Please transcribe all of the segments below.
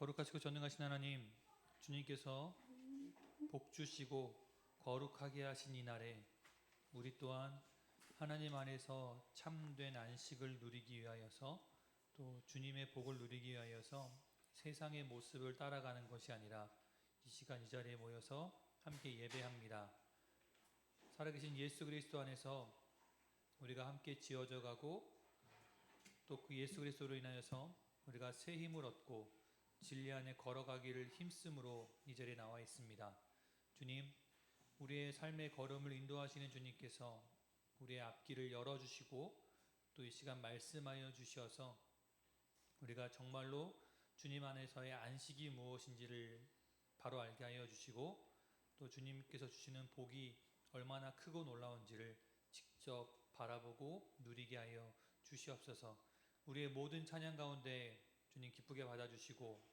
거룩하시고 전능하신 하나님, 주님께서 복 주시고 거룩하게 하신 이 날에 우리 또한 하나님 안에서 참된 안식을 누리기 위하여서 또 주님의 복을 누리기 위하여서 세상의 모습을 따라가는 것이 아니라 이 시간 이 자리에 모여서 함께 예배합니다. 살아계신 예수 그리스도 안에서 우리가 함께 지어져 가고 또 그 예수 그리스도로 인하여서 우리가 새 힘을 얻고 진리 안에 걸어가기를 힘쓰므로 이 자리에 나와 있습니다. 주님, 우리의 삶의 걸음을 인도하시는 주님께서 우리의 앞길을 열어주시고 또 이 시간 말씀하여 주셔서 우리가 정말로 주님 안에서의 안식이 무엇인지를 바로 알게 하여 주시고 또 주님께서 주시는 복이 얼마나 크고 놀라운지를 직접 바라보고 누리게 하여 주시옵소서. 우리의 모든 찬양 가운데 주님 기쁘게 받아주시고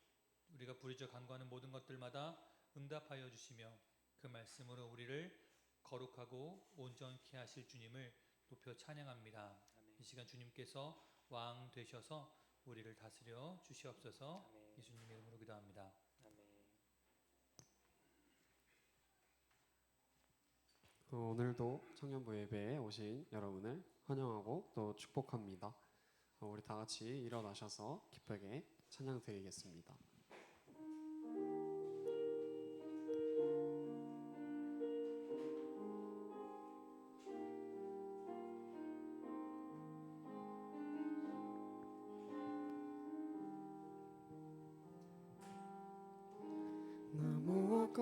우리가 부르짖어 간구하는 모든 것들마다 응답하여 주시며 그 말씀으로 우리를 거룩하고 온전케 하실 주님을 높여 찬양합니다. 아멘. 이 시간 주님께서 왕 되셔서 우리를 다스려 주시옵소서. 아멘. 예수님의 이름으로 기도합니다. 아멘. 오늘도 청년부 예배에 오신 여러분을 환영하고 또 축복합니다. 우리 다 같이 일어나셔서 기쁘게 찬양 드리겠습니다.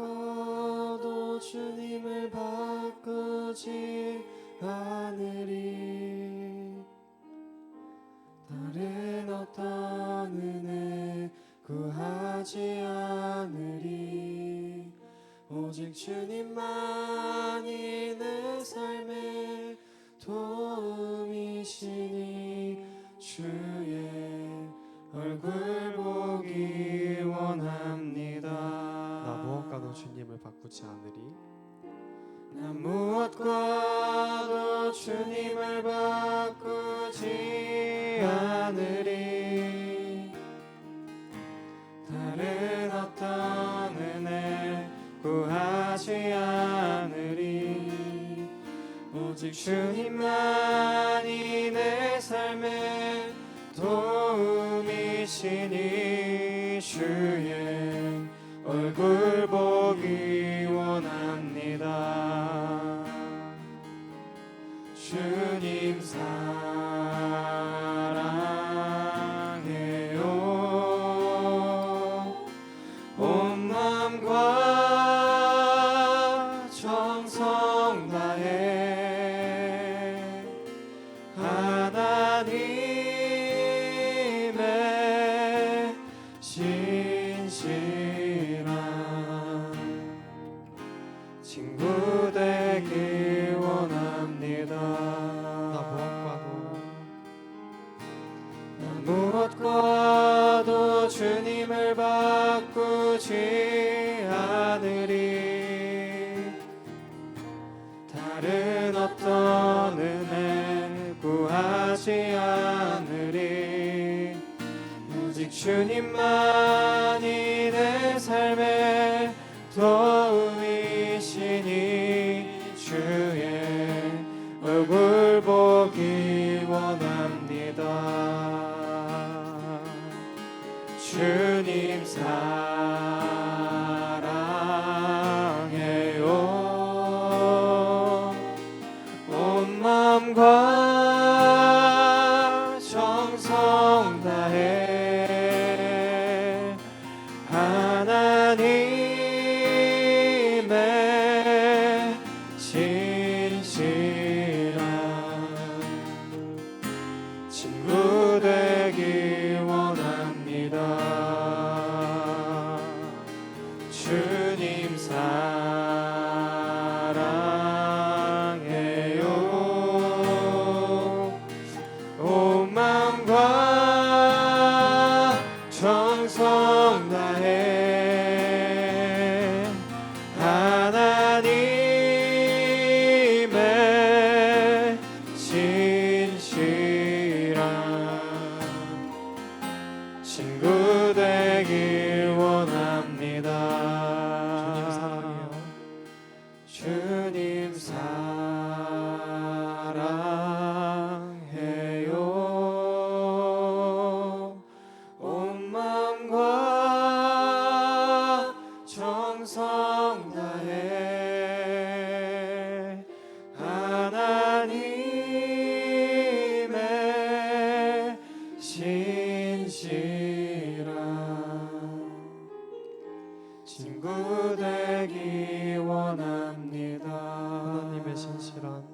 무엇과도 주님을 바꾸지 않으리. 다른 어떤 은혜 구하지 않으리. 오직 주님만이 내 삶의 도움이시니 주의 얼굴 보기 원합니다. 나 무엇과도 주님을 바꾸지 않으리. 나 무엇과도 주님을 바꾸지 않으리. 다른 어떤 은혜 구하지 않으리. 오직 주님만이 내 삶의 도움이시니 주의 얼굴 보기 원합니다. 주님 사랑해요. 온 마음과 정성 다해 하나님의 신실한 친구 되기 원합니다. 나 무엇과도 주님을 바꾸지 않으리. 다른 어떤 은혜 구하지 않으리. 오직 주님만이 내 삶의 도움이시니 주의 얼굴 보기 원합니다. 주님 사랑해요. 온 마음과 정성 다해 하나님의 신실한 친구 되기 원합니다. 주님 사랑해요. 온 마음과 정성 다해 하나님의 신실한 친구 되기 친구 되기 원합니다. 하나님의 신실한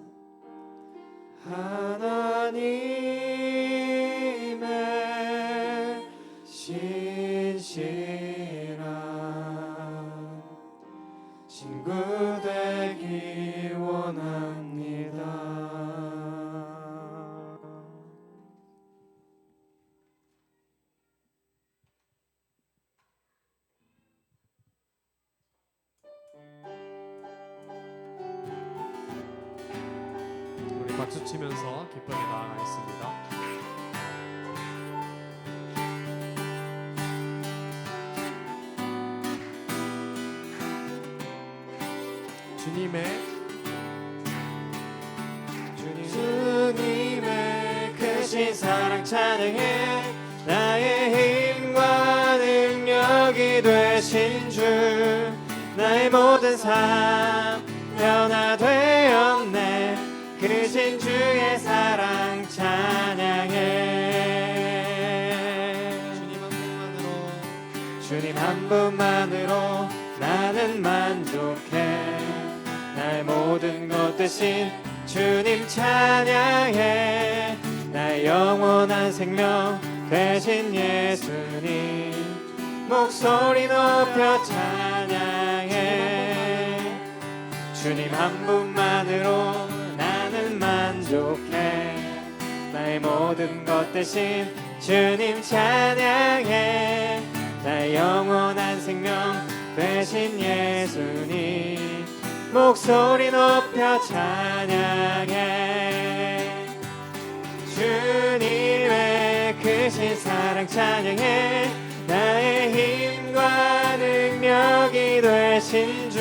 하나님의 신실한 친구 되기 원합니다. 우리 박수 치면서 기쁘게 나아가겠습니다. 주님의 크신 사랑 찬양해. 나의 힘과 능력이 되신 주, 나의 모든 삶 변화되었네. 크신 주의 사랑 찬양해. 주님 한 분만으로 나는 만족해. 나의 모든 것 대신 주님 찬양해. 나의 영원한 생명 되신 예수님 목소리 높여 찬양해. 주님 한 분만으로 나는 만족해. 나의 모든 것 대신 주님 찬양해. 나의 영원한 생명 되신 예수님 목소리 높여 찬양해. 주님의 크신 사랑 찬양해. 나의 힘과 능력이 되신 주,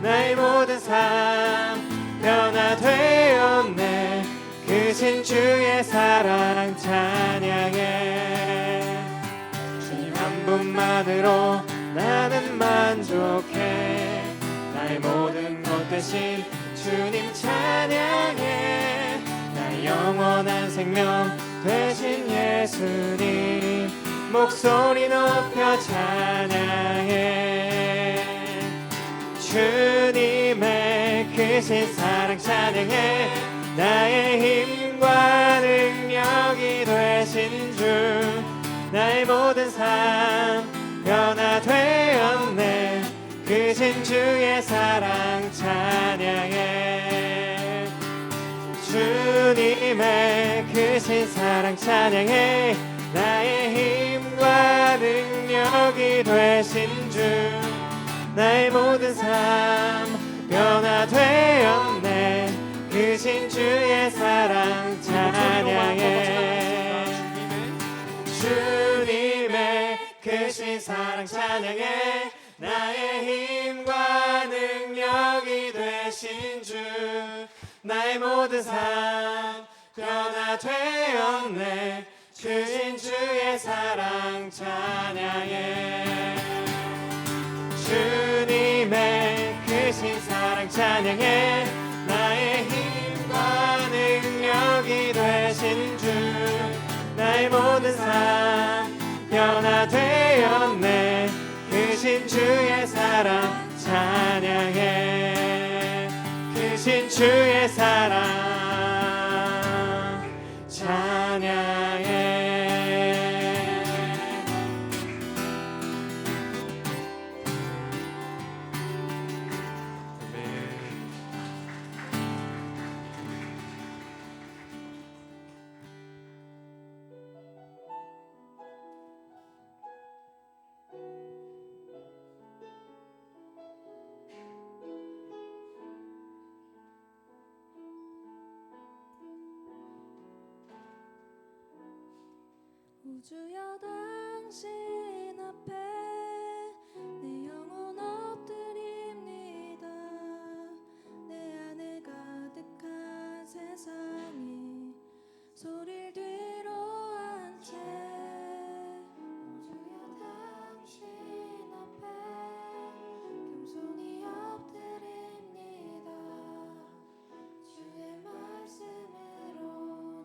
나의 모든 삶 변화되었네. 크신 주의 사랑 찬양해. 주님 한 분만으로 나는 만족해. 나의 모든 것 대신 주님 찬양해. 나의 영원한 생명 되신 예수님 목소리 높여 찬양해. 주님의 크신 사랑 찬양해. 나의 힘과 능력이 되신 주, 나의 모든 삶 변화되었네. 크신 주의 사랑 찬양해. 주님의 크신 사랑 찬양해. 나의 힘과 능력이 되신 주, 나의 모든 삶 변화되었네. 크신 주의 사랑 찬양해. 주님의 크신 사랑 찬양해. 나의 힘과 능력이 되신 주, 나의 모든 삶 변화되었네. 크신 주의 사랑 찬양해. 주님의 크신 사랑 찬양해. 나의 힘과 능력이 되신 주, 나의 모든 삶 변화되었네. 크신 주의 사랑 찬양해. 크신 주의 사랑 찬양해. 우주여 당신 앞에 내 영혼 엎드립니다. 내 안에 가득한 세상이 소리를 뒤로 한 채 우주여 당신 앞에 겸손히 엎드립니다. 주의 말씀으로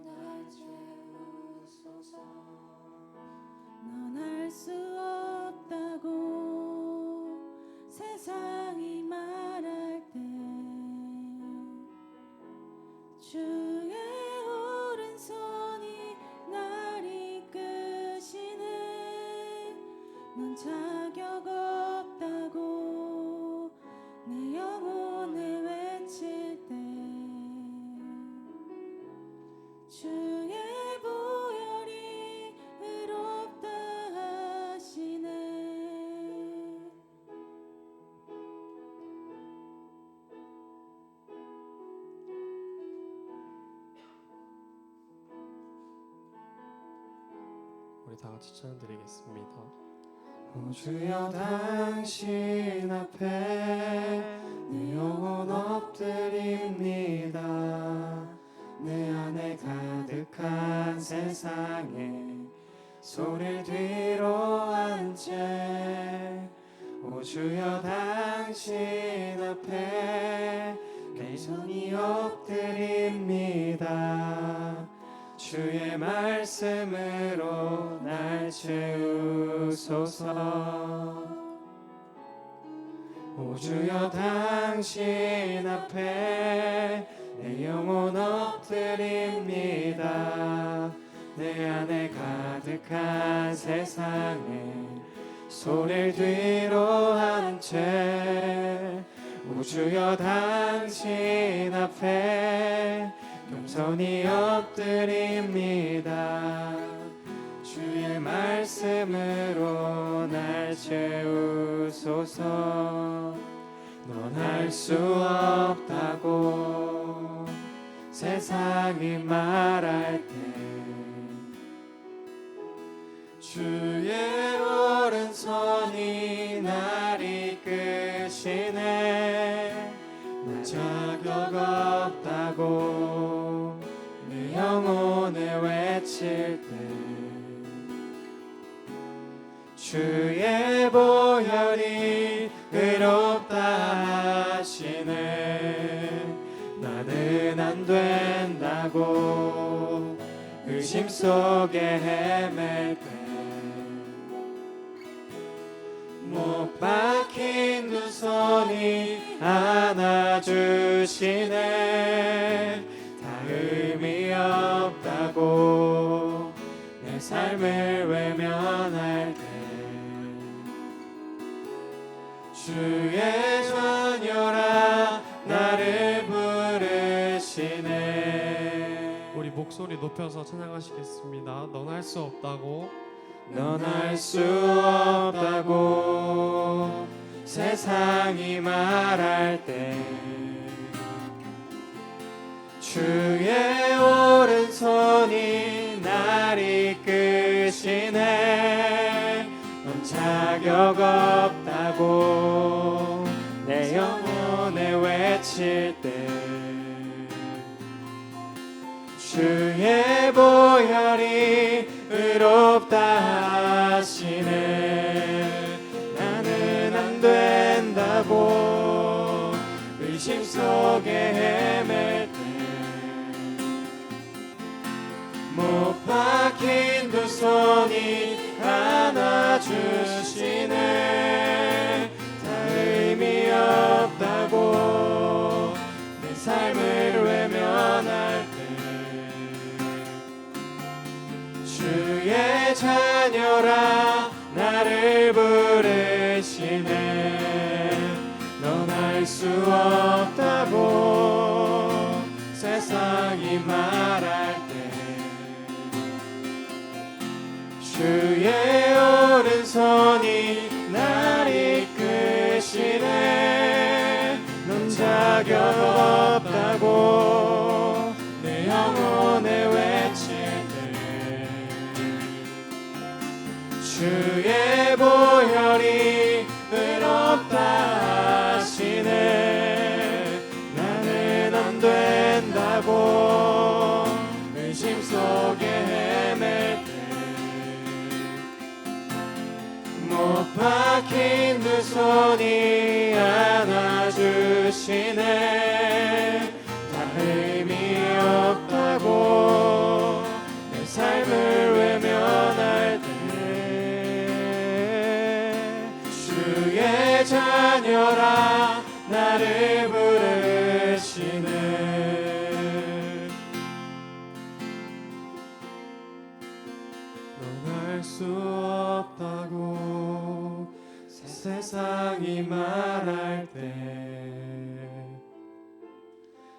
날 채우소서. 넌 알 수 세상이 말할 때 주의 오른손이 날 이끄시네. 넌 자격 없다고 내 영혼에 외칠 때 주의 보혈이 의롭다 하시네. 우리 다 같이 찬양드리겠습니다. 오 주여 당신 앞에 내 영혼 엎드립니다. 내 안에 가득한 세상에 소리를 뒤로 한 채 오 주여 당신 앞에 내 손이 엎드립니다. 주의 말씀으로 날 채우소서. 오 주여 당신 앞에 내 영혼 엎드립니다. 내 안에 가득한 세상에 소리를 뒤로 한 채 오 주여 당신 앞에 겸손히 엎드립니다. 주의 말씀으로 날 채우소서. 넌 할 수 없다고 세상이 말할 때 주의 오른손이 날 이끄시네. 나 자격 없다고 내 영혼을 외칠 때 주의 보혈이 의롭다 하시네. 나는 안 된다고 의심 속에 헤맬 때 못 박힌 두 손이 안아주시네. 다 의미 없다고 내 삶을 외면할 때 주의 자녀라 나를 부르시네. 우리 목소리 높여서 찬양하시겠습니다. 넌 할 수 없다고 넌 할 수 없다고 세상이 말할 때 주의 오른손이 날 이끄시네. 넌 자격 없다고 내 영혼에 외칠 때 주의 보혈이 의롭다 하시네. 나는 안 된다고 의심 속에 헤맬 때 못 박힌 두 손이 안아주시네. 다 의미 없다고 내 삶을 외면할 때 주의 자녀라 나를 부르시네. 넌 할 수 없다고 세상이 말할 때 주의 오른손이 날 이끄시네. 넌 자격 없다고 내 영혼에 외칠 때 주의 보혈이 의롭다 하시네. 나는 안 된다고 의심 속에 헤맬 때 못 박힌 두 손이 안아주시네. 다 의미 없다고 내 삶을 외면할 때 주의 자녀라 나를 부르시네. 넌 알 수 없다고 세상이 말할 때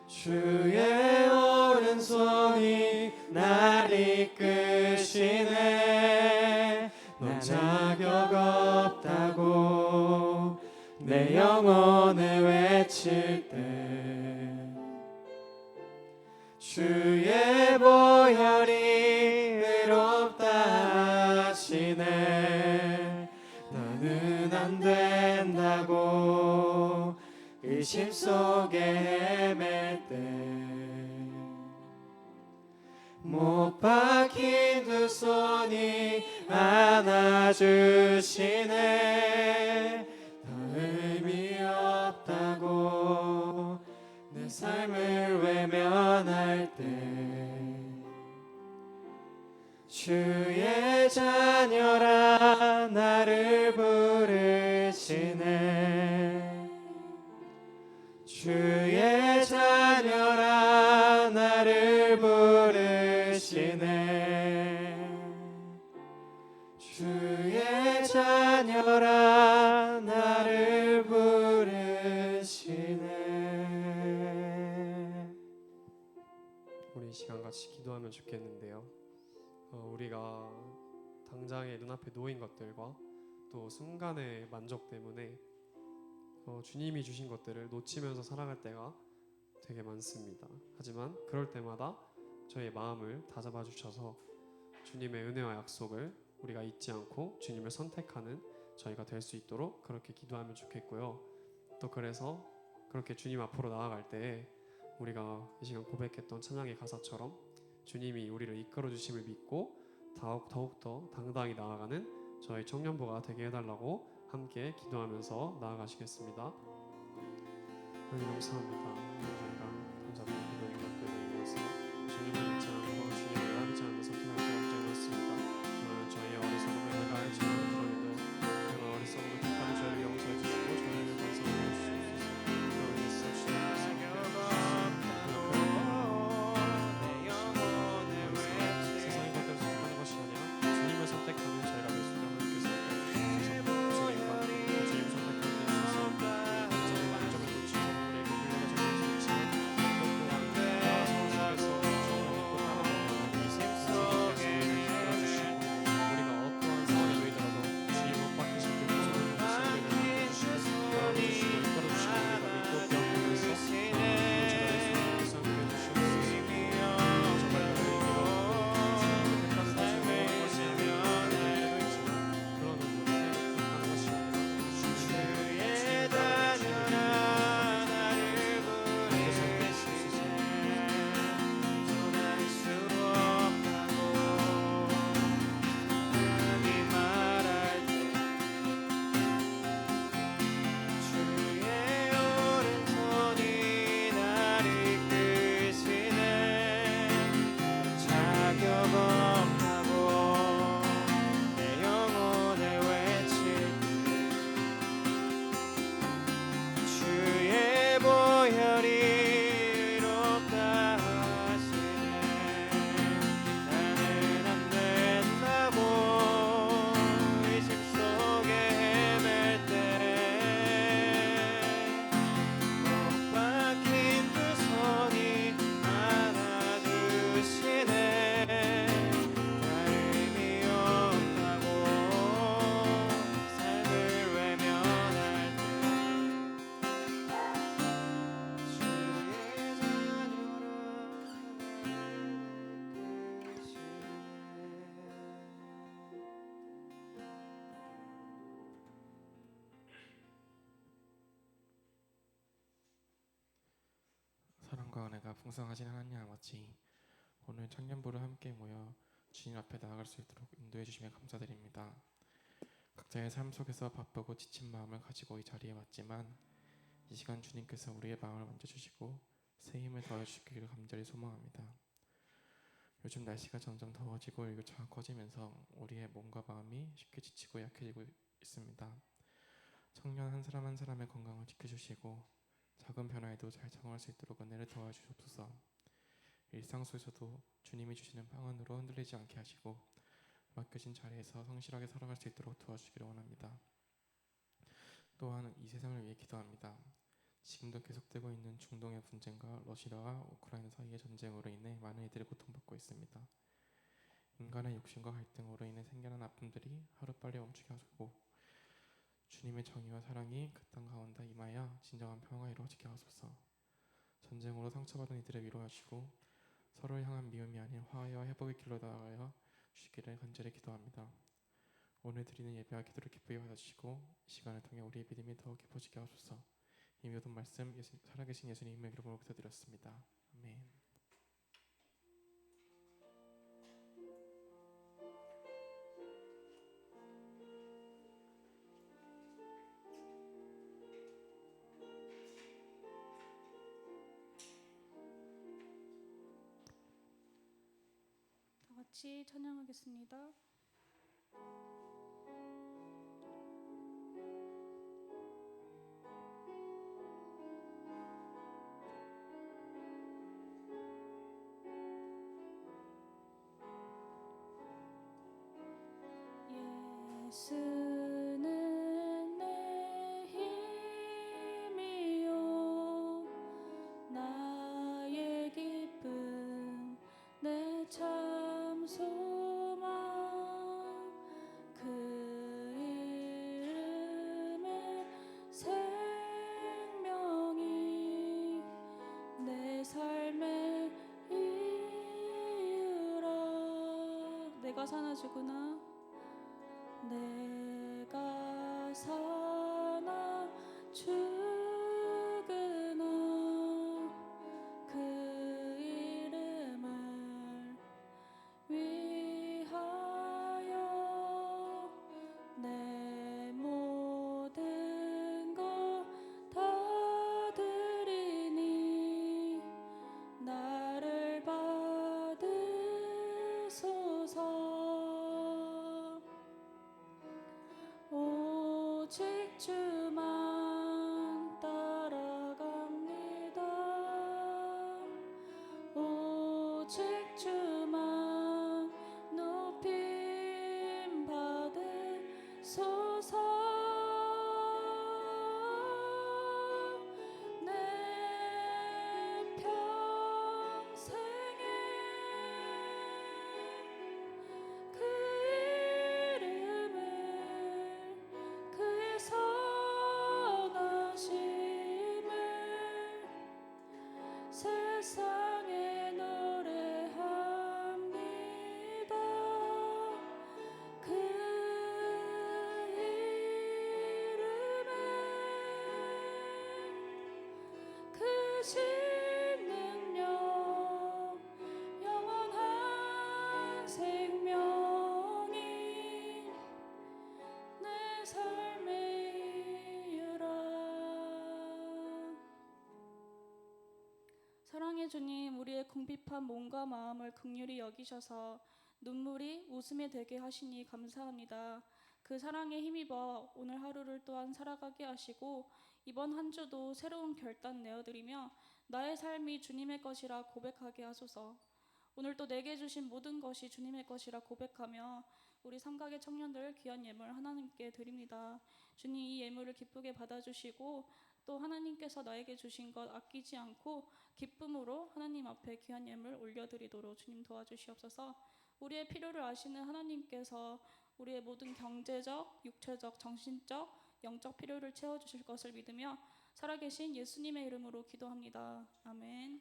주의 오른손이 날 이끄시네. 넌 자격 없다고 내 영혼을 외칠 때 주의 보혈이 의롭다 하시네. 나는 안 된다고 의심 속에 헤맬 때 못 박힌 두 손이 안아주시네. 더 의미 없다고 내 삶을 외면할 때 주의 자녀라 나를 부르시네. 주의 자녀라 나를 부르시네. 주의 자녀라 나를 부르시네. 우리 이 시간 같이 기도하면 좋겠는데요. 우리가 당장의 눈앞에 놓인 것들과 또 순간의 만족 때문에 주님이 주신 것들을 놓치면서 살아갈 때가 되게 많습니다. 하지만 그럴 때마다 저희의 마음을 다잡아 주셔서 주님의 은혜와 약속을 우리가 잊지 않고 주님을 선택하는 저희가 될 수 있도록 그렇게 기도하면 좋겠고요. 또 그래서 그렇게 주님 앞으로 나아갈 때 우리가 이 시간 고백했던 찬양의 가사처럼 주님이 우리를 이끌어 주심을 믿고 더욱더 당당히 나아가는 저희 청년부가 되게 해달라고 함께 기도하면서 나아가시겠습니다. 하나님 감사합니다. 저희가 던져본 기도의 것들을 위해서 주님을 잊지 않고 주님을 따르지 않는 선택할 때 걱정했습니다. 저는 저희의 어리석음을 내가 알지만 그럼에도 제가 어리석음을 택하는 저희를 용서해 주시고 저희를 건성하여 주시옵소서. 그로 인해서 주님 세상의 것들을 선택하는 것이 아니라 주님을 선택하는 저희가 될 수 있도록 하나님께서 주님과 주님 선택하는 데 있어서 우리 만족을 놓치고 우리에게 불려져 갈 수 있지만 또 또한 나아서 주께서 주님을 믿고 따라가는 주시고 우리가 어떠한 상황에 놓이더라도 주님 못 박히신 그 구속을 통해서 우리를 만져주시고 도와주시고 이끌어주시고 우리가 믿고 기억하면서 제가 예수님께서 함께 해주시옵소서. 정말 너희에게로 주님을 택하는 것이 어려운 것이 아니라 너희에게도 있지만 그러는 우리를 택하는 것이 아니라 주님의 자녀라 나를 부르시옵소서. 전할 수 없다고 남이 말할 때 주의 오른손이 날 이끄시네. 자격 없다고 내 영혼을 외칠 때 주의 보혈이 의롭다 하시네. 나는 안 된다고 의심 속에 헤맬 때 못 박힌 두 손이 안아주시네. 날 의미 없다고 삶을 외면할 때 사랑과 은혜가 풍성하신 하나님 아버지, 오늘 청년부를 함께 모여 주님 앞에 나아갈 수 있도록 인도해 주시며 감사드립니다. 각자의 삶 속에서 바쁘고 지친 마음을 가지고 이 자리에 왔지만 이 시간 주님께서 우리의 마음을 만져주시고 새 힘을 더해주시기를 간절히 소망합니다. 요즘 날씨가 점점 더워지고 일교차가 커지면서 우리의 몸과 마음이 쉽게 지치고 약해지고 있습니다. 청년 한 사람 한 사람의 건강을 지켜주시고 작은 변화에도 잘 적응할 수 있도록 은혜를 도와주시옵소서. 일상 속에서도 주님이 주시는 방언으로 흔들리지 않게 하시고 맡겨진 자리에서 성실하게 살아갈 수 있도록 도와주시기를 원합니다. 또한 이 세상을 위해 기도합니다. 지금도 계속되고 있는 중동의 분쟁과 러시아와 우크라이나 사이의 전쟁으로 인해 많은 이들이 고통받고 있습니다. 인간의 욕심과 갈등으로 인해 생겨난 아픔들이 하루빨리 멈추게 하시고 주님의 정의와 사랑이 그 땅 가운데 임하여 진정한 평화가 이루어지게 하소서. 전쟁으로 상처받은 이들을 위로하시고 서로를 향한 미움이 아닌 화해와 회복의 길로 나아가여 주시기를 간절히 기도합니다. 오늘 드리는 예배와 기도를 기쁘게 받아주시고 이 시간을 통해 우리의 믿음이 더욱 깊어지게 하소서. 이 모든 말씀 살아계신 예수님의 이름으로 기도드렸습니다. 아멘. 다 같이 찬양하겠습니다. 예수는 내 힘이요 나의 기쁨 내 참 소망 그 이름에 생명이 내 삶의 이유라. 내가 사나지구나 내가 사나 죽으나 그 이름을 위하여 내 모든 것 다 드리니 나를 받으소서. 오직 주만 따라갑니다. 오직 주만 높임 받으소서. 내 평생에 그 이름을 그의 선하심을 세상에 노래합니다. 그 이름에 크신 능력 영원한 생명이 내 삶의 이유라. 사랑의 주님, 우리의 궁핍한 몸과 마음을 긍휼히 여기셔서 눈물이 웃음이 되게 하시니 감사합니다. 그 사랑에 힘입어 오늘 하루를 또한 살아가게 하시고 이번 한 주도 새로운 결단 내어드리며 나의 삶이 주님의 것이라 고백하게 하소서. 오늘 또 내게 주신 모든 것이 주님의 것이라 고백하며 우리 삼각의 청년들 귀한 예물 하나님께 드립니다. 주님, 이 예물을 기쁘게 받아주시고 또 하나님께서 나에게 주신 것 아끼지 않고 기쁨으로 하나님 앞에 귀한 예물 올려드리도록 주님 도와주시옵소서. 우리의 필요를 아시는 하나님께서 우리의 모든 경제적, 육체적, 정신적, 영적 필요를 채워주실 것을 믿으며 살아계신 예수님의 이름으로 기도합니다. 아멘.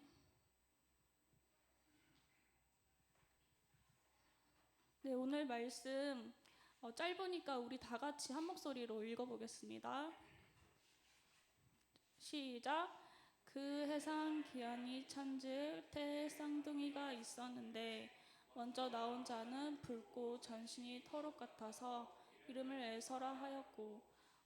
네, 오늘 말씀 짧으니까 우리 다 같이 한 목소리로 읽어보겠습니다. 시작. 그 해상 기한이 찬즉 태의 쌍둥이가 있었는데 먼저 나온 자는 붉고 전신이 터록 같아서 이름을 에서라 하였고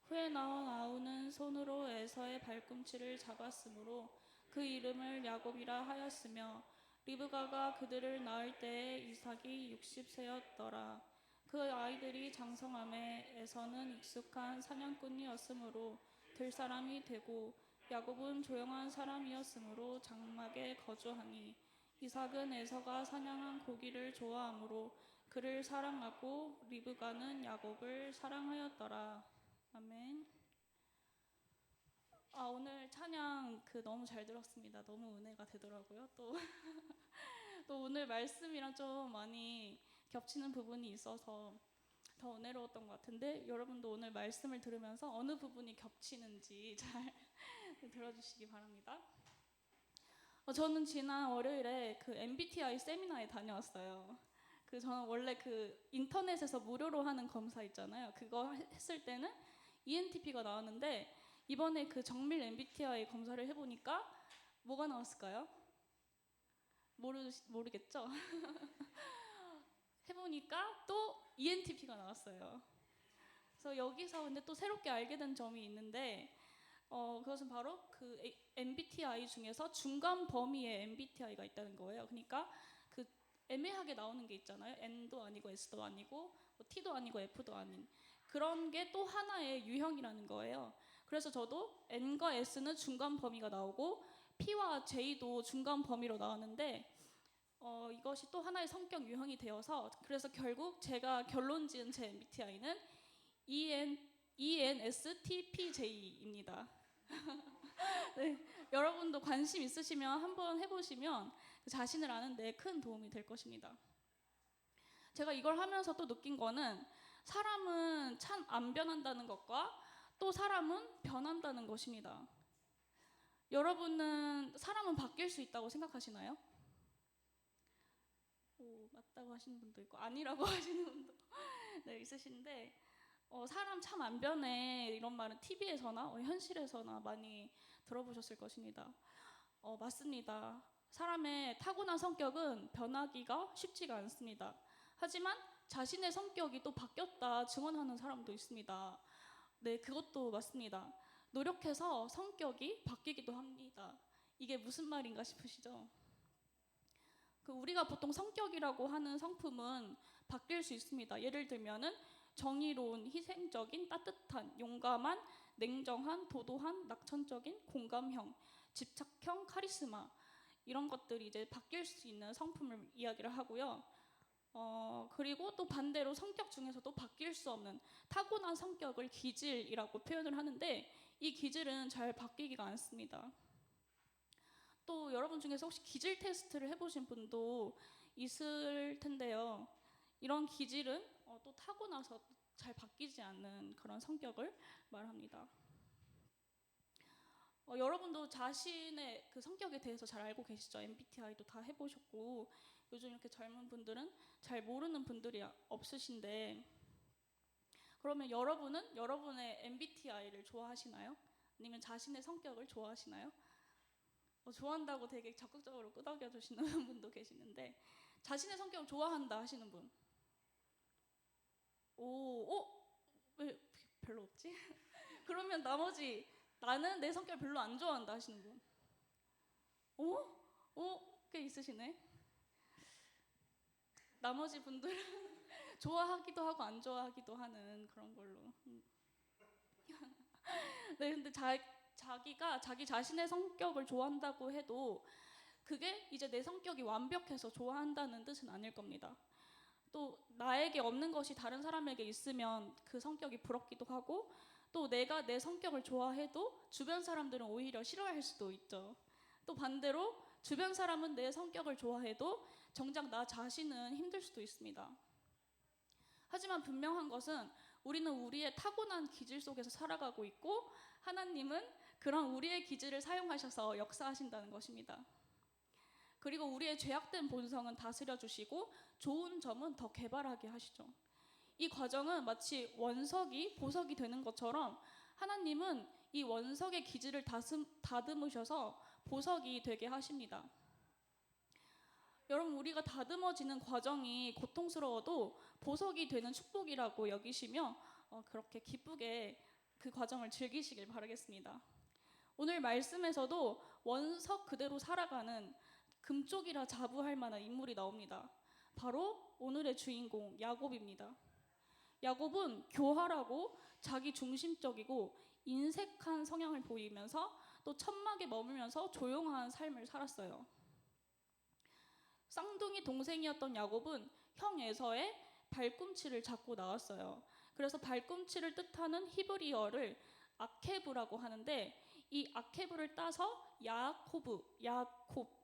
후에 나온 아우는 손으로 에서의 발꿈치를 잡았으므로 그 이름을 야곱이라 하였으며 리브가가 그들을 낳을 때에 이삭이 60세였더라. 그 아이들이 장성함에 에서는 익숙한 사냥꾼이었으므로 들사람이 되고 야곱은 조용한 사람이었으므로 장막에 거주하니 이삭은 에서가 사냥한 고기를 좋아하므로 그를 사랑하고 리브가는 야곱을 사랑하였더라. 아멘. 오늘 찬양 너무 잘 들었습니다. 너무 은혜가 되더라고요. 또 오늘 말씀이랑 좀 많이 겹치는 부분이 있어서 더 은혜로웠던 것 같은데, 여러분도 오늘 말씀을 들으면서 어느 부분이 겹치는지 잘 들어주시기 바랍니다. 저는 지난 월요일에 MBTI 세미나에 다녀왔어요. 저는 원래 인터넷에서 무료로 하는 검사 있잖아요. 그거 했을 때는 ENTP가 나왔는데, 이번에 정밀 MBTI 검사를 해보니까 뭐가 나왔을까요? 모르겠죠? 해보니까 또 ENTP가 나왔어요. 그래서 여기서 근데 또 새롭게 알게 된 점이 있는데, 그것은 바로 MBTI 중에서 중간 범위의 MBTI가 있다는 거예요. 그러니까 애매하게 나오는 게 있잖아요. N도 아니고 S도 아니고 T도 아니고 F도 아닌 그런 게 또 하나의 유형이라는 거예요. 그래서 저도 N과 S는 중간 범위가 나오고 P와 J도 중간 범위로 나왔는데, 이것이 또 하나의 성격 유형이 되어서, 그래서 결국 제가 결론 지은 제 MBTI는 ENSTPJ입니다. 네, 여러분도 관심 있으시면 한번 해보시면 자신을 아는 데 큰 도움이 될 것입니다. 제가 이걸 하면서 또 느낀 거는, 사람은 참 안 변한다는 것과 또 사람은 변한다는 것입니다. 여러분은 사람은 바뀔 수 있다고 생각하시나요? 맞다고 하시는 분도 있고 아니라고 하시는 분도 네, 있으신데, 사람 참 안 변해 이런 말은 TV에서나 현실에서나 많이 들어보셨을 것입니다. 맞습니다. 사람의 타고난 성격은 변하기가 쉽지가 않습니다. 하지만 자신의 성격이 또 바뀌었다 증언하는 사람도 있습니다. 네, 그것도 맞습니다. 노력해서 성격이 바뀌기도 합니다. 이게 무슨 말인가 싶으시죠? 우리가 보통 성격이라고 하는 성품은 바뀔 수 있습니다. 예를 들면은 정의로운, 희생적인, 따뜻한, 용감한, 냉정한, 도도한, 낙천적인, 공감형, 집착형, 카리스마, 이런 것들이 이제 바뀔 수 있는 성품을 이야기를 하고요. 그리고 또 반대로 성격 중에서도 바뀔 수 없는 타고난 성격을 기질이라고 표현을 하는데, 이 기질은 잘 바뀌기가 않습니다. 또 여러분 중에서 혹시 기질 테스트를 해보신 분도 있을 텐데요. 이런 기질은 또 타고나서 잘 바뀌지 않는 그런 성격을 말합니다. 여러분도 자신의 성격에 대해서 잘 알고 계시죠? MBTI도 다 해보셨고, 요즘 이렇게 젊은 분들은 잘 모르는 분들이 없으신데, 그러면 여러분은 여러분의 MBTI를 좋아하시나요? 아니면 자신의 성격을 좋아하시나요? 좋아한다고 되게 적극적으로 끄덕여주시는 분도 계시는데, 자신의 성격을 좋아한다 하시는 분? 왜 별로 없지? 그러면 나머지 나는 내 성격 별로 안 좋아한다 하시는 분? 꽤 있으시네. 나머지 분들은 좋아하기도 하고 안 좋아하기도 하는 그런 걸로. 네, 근데 자기가 자기 자신의 성격을 좋아한다고 해도 그게 이제 내 성격이 완벽해서 좋아한다는 뜻은 아닐 겁니다. 또 나에게 없는 것이 다른 사람에게 있으면 그 성격이 부럽기도 하고, 또 내가 내 성격을 좋아해도 주변 사람들은 오히려 싫어할 수도 있죠. 또 반대로 주변 사람은 내 성격을 좋아해도 정작 나 자신은 힘들 수도 있습니다. 하지만 분명한 것은 우리는 우리의 타고난 기질 속에서 살아가고 있고, 하나님은 그런 우리의 기질을 사용하셔서 역사하신다는 것입니다. 그리고 우리의 죄악된 본성은 다스려 주시고 좋은 점은 더 개발하게 하시죠. 이 과정은 마치 원석이 보석이 되는 것처럼 하나님은 이 원석의 기질을 다듬으셔서 보석이 되게 하십니다. 여러분, 우리가 다듬어지는 과정이 고통스러워도 보석이 되는 축복이라고 여기시며 그렇게 기쁘게 그 과정을 즐기시길 바라겠습니다. 오늘 말씀에서도 원석 그대로 살아가는 금쪽이라 자부할 만한 인물이 나옵니다. 바로 오늘의 주인공 야곱입니다. 야곱은 교활하고 자기 중심적이고 인색한 성향을 보이면서 또 천막에 머물면서 조용한 삶을 살았어요. 쌍둥이 동생이었던 야곱은 형 에서의 발꿈치를 잡고 나왔어요. 그래서 발꿈치를 뜻하는 히브리어를 아케브라고 하는데 이 아케브를 따서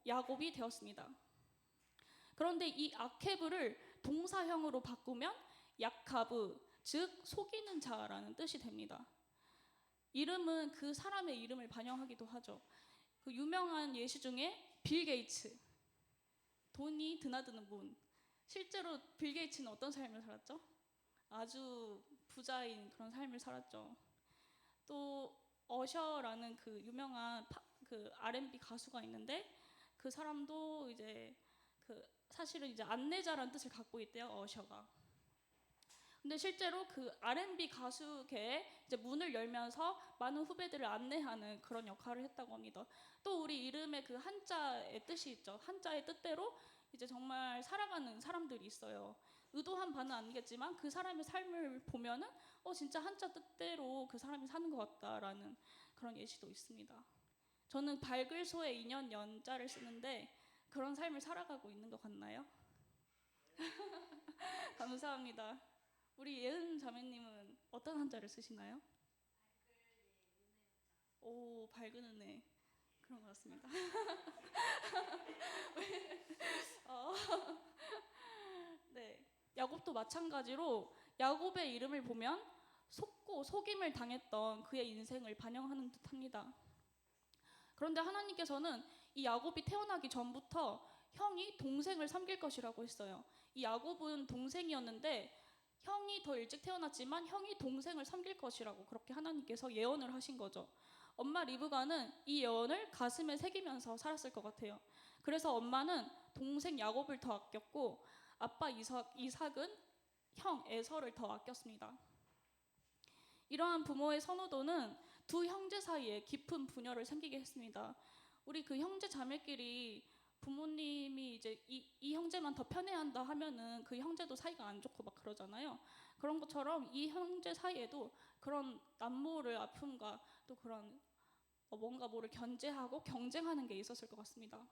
야곱이 되었습니다. 그런데 이 아케브를 동사형으로 바꾸면 야카브, 즉 속이는 자라는 뜻이 됩니다. 이름은 그 사람의 이름을 반영하기도 하죠. 그 유명한 예시 중에 빌 게이츠, 돈이 드나드는 문. 실제로 빌 게이츠는 어떤 삶을 살았죠? 아주 부자인 그런 삶을 살았죠. 또 어셔라는 그 유명한 그 R&B 가수가 있는데 그 사람도 이제 그 사실은 이제 안내자라는 뜻을 갖고 있대요, 어셔가. 근데 실제로 그 R&B 가수계에 이제 문을 열면서 많은 후배들을 안내하는 그런 역할을 했다고 합니다. 또 우리 이름에 그 한자의 뜻이 있죠. 한자의 뜻대로 이제 정말 살아가는 사람들이 있어요. 의도한 바는 아니겠지만 그 사람의 삶을 보면은 진짜 한자 뜻대로 그 사람이 사는 것 같다라는 그런 예시도 있습니다. 저는 밝을 소에 인연 연자를 쓰는데 그런 삶을 살아가고 있는 것 같나요? 감사합니다. 우리 예은 자매님은 어떤 한자를 쓰시나요? 오, 밝은 은혜. 그런 것 같습니다. 네, 야곱도 마찬가지로 야곱의 이름을 보면 속고 속임을 당했던 그의 인생을 반영하는 듯합니다. 그런데 하나님께서는 이 야곱이 태어나기 전부터 형이 동생을 섬길 것이라고 했어요. 이 야곱은 동생이었는데 형이 더 일찍 태어났지만 형이 동생을 섬길 것이라고 그렇게 하나님께서 예언을 하신 거죠. 엄마 리브가는 이 예언을 가슴에 새기면서 살았을 것 같아요. 그래서 엄마는 동생 야곱을 더 아꼈고 아빠 이삭은 형 에서를 더 아꼈습니다. 이러한 부모의 선호도는 두 형제 사이에 깊은 분열을 생기게 했습니다. 우리 그 형제 자매끼리 부모님이 이제 이 형제만 더 편애한다 하면은 그 형제도 사이가 안 좋고 막 그러잖아요. 그런 것처럼 이 형제 사이에도 그런 남모를 아픔과 또 그런 뭔가 뭐를 견제하고 경쟁하는 게 있었을 것 같습니다.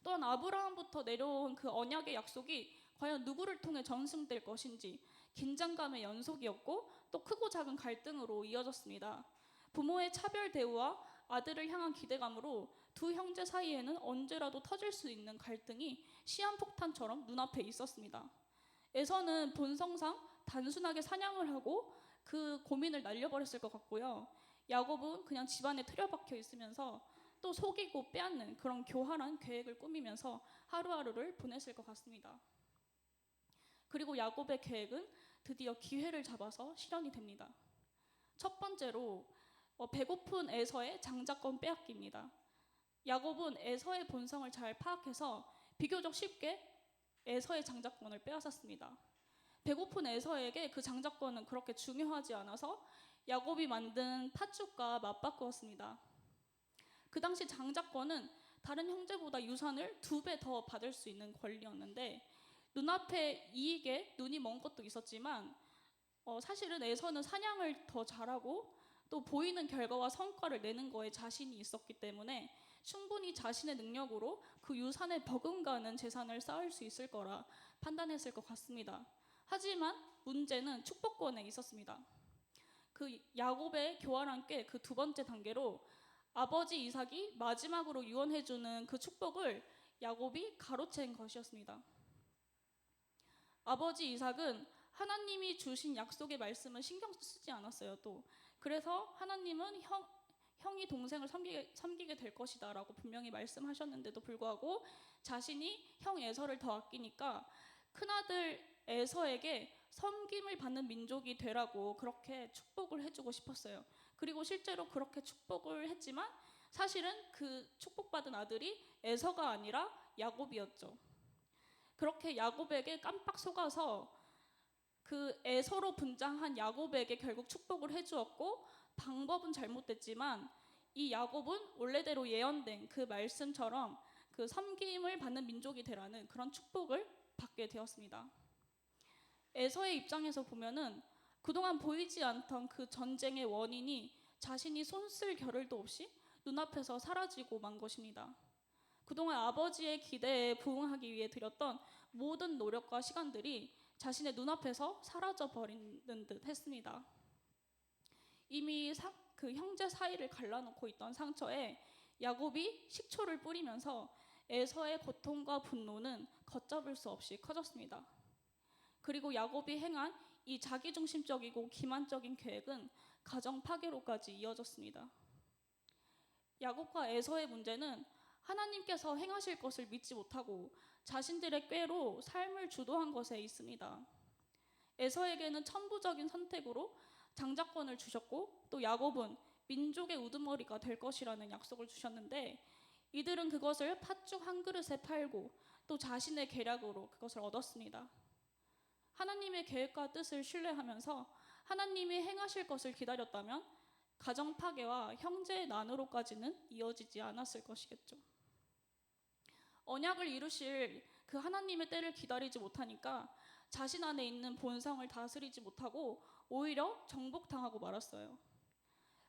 또한 아브라함부터 내려온 그 언약의 약속이 과연 누구를 통해 전승될 것인지 긴장감의 연속이었고 또 크고 작은 갈등으로 이어졌습니다. 부모의 차별 대우와 아들을 향한 기대감으로 두 형제 사이에는 언제라도 터질 수 있는 갈등이 시한폭탄처럼 눈앞에 있었습니다. 에서는 본성상 단순하게 사냥을 하고 그 고민을 날려버렸을 것 같고요. 야곱은 그냥 집안에 틀어박혀 있으면서 또 속이고 빼앗는 그런 교활한 계획을 꾸미면서 하루하루를 보냈을 것 같습니다. 그리고 야곱의 계획은 드디어 기회를 잡아서 실현이 됩니다. 첫 번째로 배고픈 에서의 장자권 빼앗기입니다. 야곱은 에서의 본성을 잘 파악해서 비교적 쉽게 에서의 장자권을 빼앗았습니다. 배고픈 에서에게 그 장자권은 그렇게 중요하지 않아서 야곱이 만든 팥죽과 맞바꾸었습니다. 그 당시 장자권은 다른 형제보다 유산을 2배 더 받을 수 있는 권리였는데 눈앞에 이익에 눈이 먼 것도 있었지만 사실은 에서는 사냥을 더 잘하고 또 보이는 결과와 성과를 내는 거에 자신이 있었기 때문에 충분히 자신의 능력으로 그 유산에 버금가는 재산을 쌓을 수 있을 거라 판단했을 것 같습니다. 하지만 문제는 축복권에 있었습니다. 그 야곱의 교활한 꾀 그 두 번째 단계로 아버지 이삭이 마지막으로 유언해주는 그 축복을 야곱이 가로챈 것이었습니다. 아버지 이삭은 하나님이 주신 약속의 말씀은 신경 쓰지 않았어요. 또 그래서 하나님은 형이 동생을 섬기게 될 것이다 라고 분명히 말씀하셨는데도 불구하고 자신이 형 에서를 더 아끼니까 큰아들 에서에게 섬김을 받는 민족이 되라고 그렇게 축복을 해주고 싶었어요. 그리고 실제로 그렇게 축복을 했지만 사실은 그 축복받은 아들이 에서가 아니라 야곱이었죠. 그렇게 야곱에게 깜빡 속아서 그 에서로 분장한 야곱에게 결국 축복을 해주었고 방법은 잘못됐지만 이 야곱은 원래대로 예언된 그 말씀처럼 그 섬김을 받는 민족이 되라는 그런 축복을 받게 되었습니다. 에서의 입장에서 보면은 그동안 보이지 않던 그 전쟁의 원인이 자신이 손쓸 겨를도 없이 눈앞에서 사라지고 만 것입니다. 그동안 아버지의 기대에 부응하기 위해 들였던 모든 노력과 시간들이 자신의 눈앞에서 사라져 버리는 듯 했습니다. 이미 그 형제 사이를 갈라놓고 있던 상처에 야곱이 식초를 뿌리면서 에서의 고통과 분노는 걷잡을 수 없이 커졌습니다. 그리고 야곱이 행한 이 자기중심적이고 기만적인 계획은 가정 파괴로까지 이어졌습니다. 야곱과 에서의 문제는 하나님께서 행하실 것을 믿지 못하고 자신들의 꾀로 삶을 주도한 것에 있습니다. 에서에게는 천부적인 선택으로 장자권을 주셨고 또 야곱은 민족의 우두머리가 될 것이라는 약속을 주셨는데 이들은 그것을 팥죽 한 그릇에 팔고 또 자신의 계략으로 그것을 얻었습니다. 하나님의 계획과 뜻을 신뢰하면서 하나님이 행하실 것을 기다렸다면 가정 파괴와 형제의 난으로까지는 이어지지 않았을 것이겠죠. 언약을 이루실 그 하나님의 때를 기다리지 못하니까 자신 안에 있는 본성을 다스리지 못하고 오히려 정복당하고 말았어요.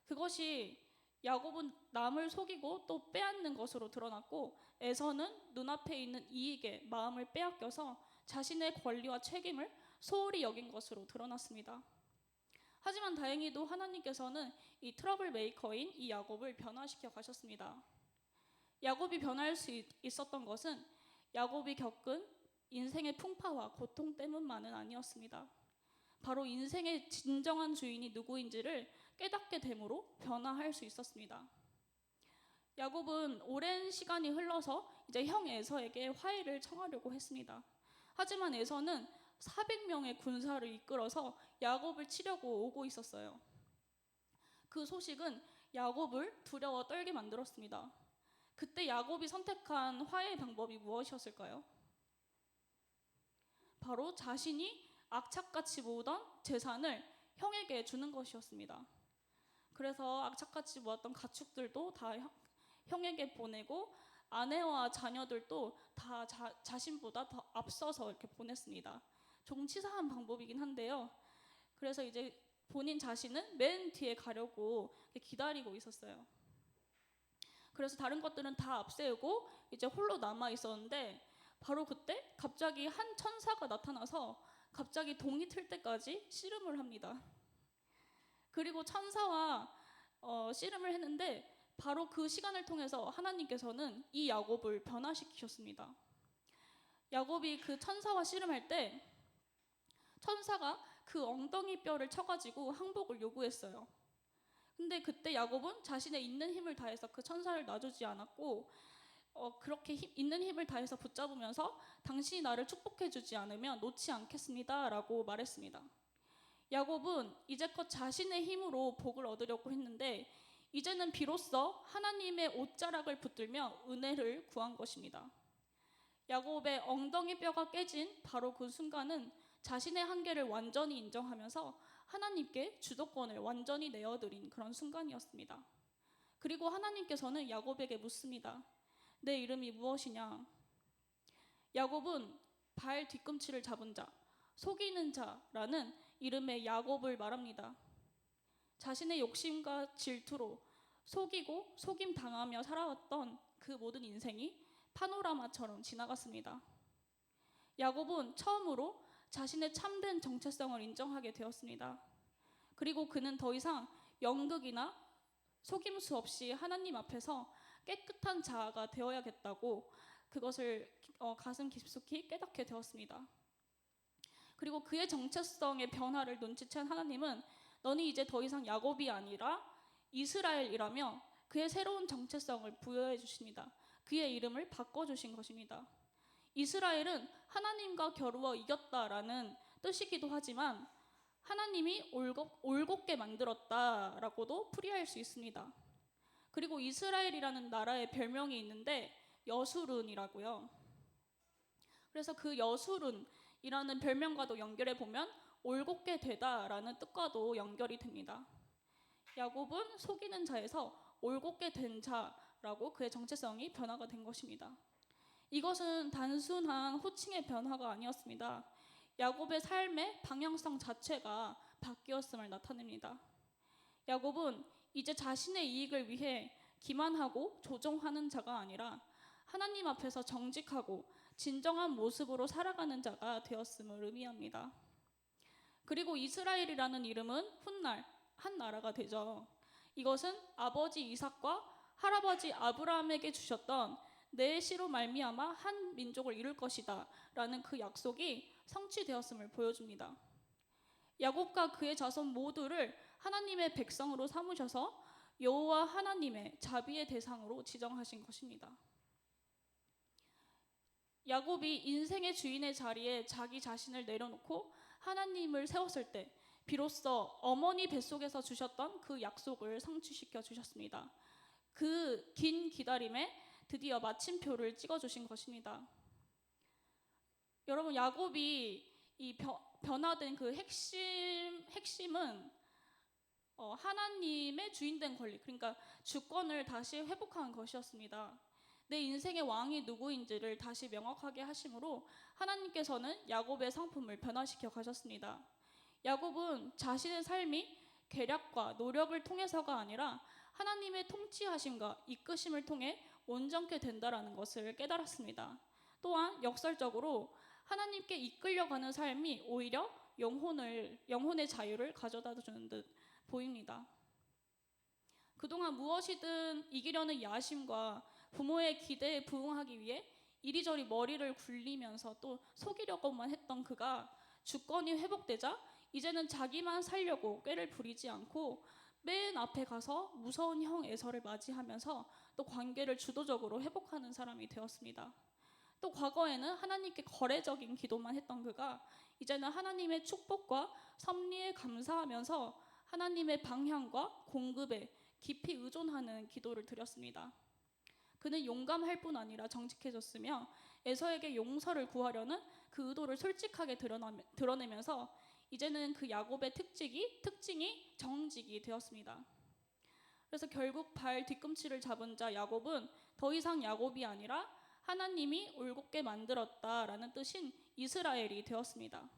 그것이 야곱은 남을 속이고 또 빼앗는 것으로 드러났고 에서는 눈앞에 있는 이익에 마음을 빼앗겨서 자신의 권리와 책임을 소홀히 여긴 것으로 드러났습니다. 하지만 다행히도 하나님께서는 이 트러블 메이커인 이 야곱을 변화시켜 가셨습니다. 야곱이 변할 수 있었던 것은 야곱이 겪은 인생의 풍파와 고통 때문만은 아니었습니다. 바로 인생의 진정한 주인이 누구인지를 깨닫게 됨으로 변화할 수 있었습니다. 야곱은 오랜 시간이 흘러서 이제 형 에서에게 화해를 청하려고 했습니다. 하지만 에서는 400명의 군사를 이끌어서 야곱을 치려고 오고 있었어요. 그 소식은 야곱을 두려워 떨게 만들었습니다. 그때 야곱이 선택한 화해의 방법이 무엇이었을까요? 바로 자신이 악착같이 모으던 재산을 형에게 주는 것이었습니다. 그래서 악착같이 모았던 가축들도 다 형에게 보내고 아내와 자녀들도 다 자신보다 더 앞서서 이렇게 보냈습니다. 조금 치사한 방법이긴 한데요. 그래서 이제 본인 자신은 맨 뒤에 가려고 기다리고 있었어요. 그래서 다른 것들은 다 앞세우고 이제 홀로 남아 있었는데 바로 그때 갑자기 한 천사가 나타나서 갑자기 동이 틀 때까지 씨름을 합니다. 그리고 천사와 씨름을 했는데 바로 그 시간을 통해서 하나님께서는 이 야곱을 변화시키셨습니다. 야곱이 그 천사와 씨름할 때 천사가 그 엉덩이 뼈를 쳐가지고 항복을 요구했어요. 근데 그때 야곱은 자신의 있는 힘을 다해서 그 천사를 놔주지 않았고 그렇게 있는 힘을 다해서 붙잡으면서 당신이 나를 축복해주지 않으면 놓지 않겠습니다 라고 말했습니다. 야곱은 이제껏 자신의 힘으로 복을 얻으려고 했는데 이제는 비로소 하나님의 옷자락을 붙들며 은혜를 구한 것입니다. 야곱의 엉덩이 뼈가 깨진 바로 그 순간은 자신의 한계를 완전히 인정하면서 하나님께 주도권을 완전히 내어드린 그런 순간이었습니다. 그리고 하나님께서는 야곱에게 묻습니다. 내 이름이 무엇이냐? 야곱은 발 뒤꿈치를 잡은 자, 속이는 자라는 이름의 야곱을 말합니다. 자신의 욕심과 질투로 속이고 속임당하며 살아왔던 그 모든 인생이 파노라마처럼 지나갔습니다. 야곱은 처음으로 자신의 참된 정체성을 인정하게 되었습니다. 그리고 그는 더 이상 연극이나 속임수 없이 하나님 앞에서 깨끗한 자아가 되어야겠다고 그것을 가슴 깊숙이 깨닫게 되었습니다. 그리고 그의 정체성의 변화를 눈치챈 하나님은 너는 이제 더 이상 야곱이 아니라 이스라엘이라며 그의 새로운 정체성을 부여해 주십니다. 그의 이름을 바꿔주신 것입니다. 이스라엘은 하나님과 겨루어 이겼다라는 뜻이기도 하지만 하나님이 올곧게 만들었다라고도 풀이할 수 있습니다. 그리고 이스라엘이라는 나라의 별명이 있는데 여수룬이라고요. 그래서 그 여수룬이라는 별명과도 연결해 보면 올곧게 되다라는 뜻과도 연결이 됩니다. 야곱은 속이는 자에서 올곧게 된 자라고 그의 정체성이 변화가 된 것입니다. 이것은 단순한 호칭의 변화가 아니었습니다. 야곱의 삶의 방향성 자체가 바뀌었음을 나타냅니다. 야곱은 이제 자신의 이익을 위해 기만하고 조종하는 자가 아니라 하나님 앞에서 정직하고 진정한 모습으로 살아가는 자가 되었음을 의미합니다. 그리고 이스라엘이라는 이름은 훗날 한 나라가 되죠. 이것은 아버지 이삭과 할아버지 아브라함에게 주셨던 내 씨로 말미암아 한 민족을 이룰 것이다 라는 그 약속이 성취되었음을 보여줍니다. 야곱과 그의 자손 모두를 하나님의 백성으로 삼으셔서 여호와 하나님의 자비의 대상으로 지정하신 것입니다. 야곱이 인생의 주인의 자리에 자기 자신을 내려놓고 하나님을 세웠을 때 비로소 어머니 뱃속에서 주셨던 그 약속을 성취시켜 주셨습니다. 그 긴 기다림에 드디어 마침표를 찍어주신 것입니다. 여러분, 야곱이 이 변화된 그 핵심은 하나님의 주인된 권리, 그러니까 주권을 다시 회복한 것이었습니다. 내 인생의 왕이 누구인지를 다시 명확하게 하심으로 하나님께서는 야곱의 성품을 변화시켜 가셨습니다. 야곱은 자신의 삶이 계략과 노력을 통해서가 아니라 하나님의 통치하심과 이끄심을 통해 온전케 된다라는 것을 깨달았습니다. 또한 역설적으로 하나님께 이끌려가는 삶이 오히려 영혼의 자유를 가져다 주는 듯 보입니다. 그동안 무엇이든 이기려는 야심과 부모의 기대에 부응하기 위해 이리저리 머리를 굴리면서 또 속이려고만 했던 그가 주권이 회복되자 이제는 자기만 살려고 꾀를 부리지 않고 맨 앞에 가서 무서운 형 에서를 맞이하면서 또 관계를 주도적으로 회복하는 사람이 되었습니다. 또 과거에는 하나님께 거래적인 기도만 했던 그가 이제는 하나님의 축복과 섭리에 감사하면서 하나님의 방향과 공급에 깊이 의존하는 기도를 드렸습니다. 그는 용감할 뿐 아니라 정직해졌으며 에서에게 용서를 구하려는 그 의도를 솔직하게 드러내면서 이제는 그 야곱의 특징이 정직이 되었습니다. 그래서 결국 발 뒤꿈치를 잡은 자 야곱은 더 이상 야곱이 아니라 하나님이 올곧게 만들었다라는 뜻인 이스라엘이 되었습니다.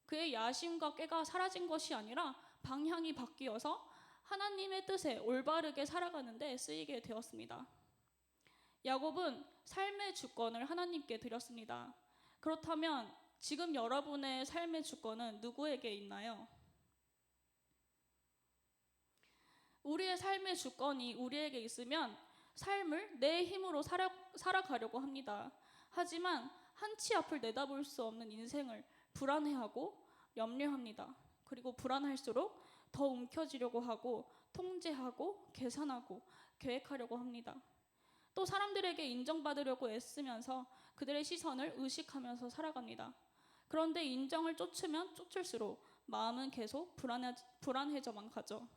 그의 야심과 꾀가 사라진 것이 아니라 방향이 바뀌어서 하나님의 뜻에 올바르게 살아가는 데 쓰이게 되었습니다. 야곱은 삶의 주권을 하나님께 드렸습니다. 그렇다면 지금 여러분의 삶의 주권은 누구에게 있나요? 우리의 삶의 주권이 우리에게 있으면 삶을 내 힘으로 살아가려고 합니다. 하지만 한치 앞을 내다볼 수 없는 인생을 불안해하고 염려합니다. 그리고 불안할수록 더 움켜쥐려고 하고 통제하고 계산하고 계획하려고 합니다. 또 사람들에게 인정받으려고 애쓰면서 그들의 시선을 의식하면서 살아갑니다. 그런데 인정을 쫓으면 쫓을수록 마음은 계속 불안해져만 가죠.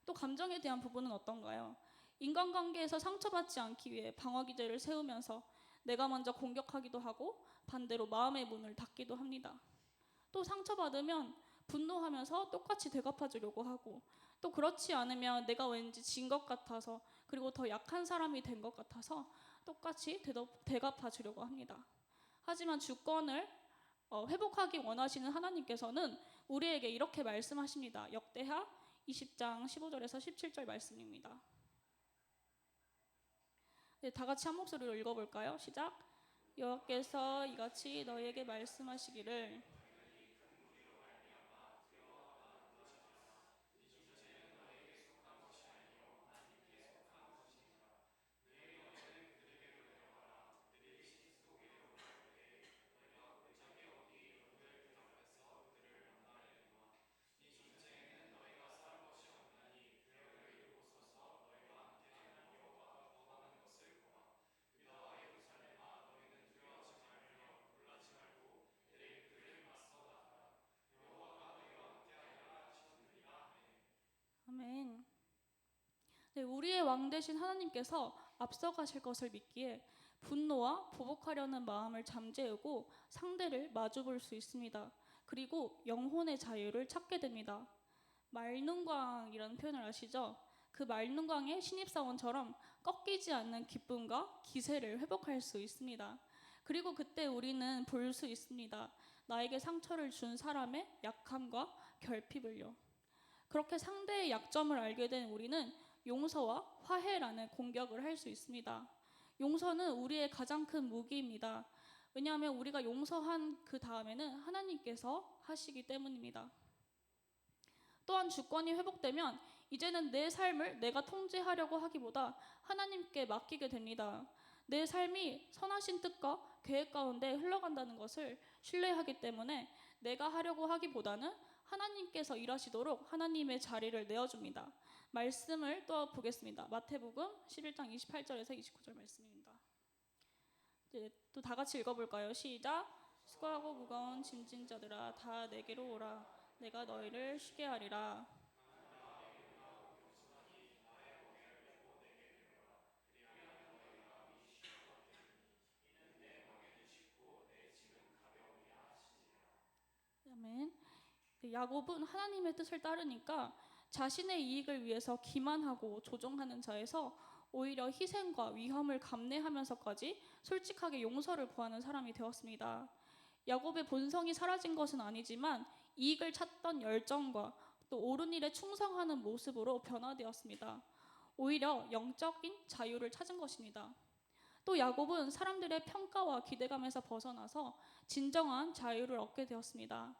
또 감정에 대한 부분은 어떤가요? 인간관계에서 상처받지 않기 위해 방어기제를 세우면서 내가 먼저 공격하기도 하고 반대로 마음의 문을 닫기도 합니다. 또 상처받으면 분노하면서 똑같이 되갚아주려고 하고 또 그렇지 않으면 내가 왠지 진 것 같아서 그리고 더 약한 사람이 된 것 같아서 똑같이 되갚아주려고 합니다. 하지만 주권을 회복하기 원하시는 하나님께서는 우리에게 이렇게 말씀하십니다. 역대하 20장 15절에서 17절 말씀입니다. 네, 다 같이 한 목소리로 읽어볼까요? 시작. 여호와께서 이같이 너희에게 말씀하시기를 아멘. 네, 우리의 왕 되신 하나님께서 앞서가실 것을 믿기에 분노와 보복하려는 마음을 잠재우고 상대를 마주볼 수 있습니다. 그리고 영혼의 자유를 찾게 됩니다. 말눈광이라는 표현을 아시죠? 그 말눈광의 신입사원처럼 꺾이지 않는 기쁨과 기세를 회복할 수 있습니다. 그리고 그때 우리는 볼 수 있습니다. 나에게 상처를 준 사람의 약함과 결핍을요. 그렇게 상대의 약점을 알게 된 우리는 용서와 화해라는 공격을 할 수 있습니다. 용서는 우리의 가장 큰 무기입니다. 왜냐하면 우리가 용서한 그 다음에는 하나님께서 하시기 때문입니다. 또한 주권이 회복되면 이제는 내 삶을 내가 통제하려고 하기보다 하나님께 맡기게 됩니다. 내 삶이 선하신 뜻과 계획 가운데 흘러간다는 것을 신뢰하기 때문에 내가 하려고 하기보다는 하나님께서 일하시도록 하나님의 자리를 내어줍니다. 말씀을 또 보겠습니다. 마태복음 11장 28절에서 29절 말씀입니다. 이제 또 다 같이 읽어볼까요? 시작. 수고하고 무거운 짐진 자들아 다 내게로 오라. 내가 너희를 쉬게 하리라. 아멘. 야곱은 하나님의 뜻을 따르니까 자신의 이익을 위해서 기만하고 조종하는 자에서 오히려 희생과 위험을 감내하면서까지 솔직하게 용서를 구하는 사람이 되었습니다. 야곱의 본성이 사라진 것은 아니지만 이익을 찾던 열정과 또 옳은 일에 충성하는 모습으로 변화되었습니다. 오히려 영적인 자유를 찾은 것입니다. 또 야곱은 사람들의 평가와 기대감에서 벗어나서 진정한 자유를 얻게 되었습니다.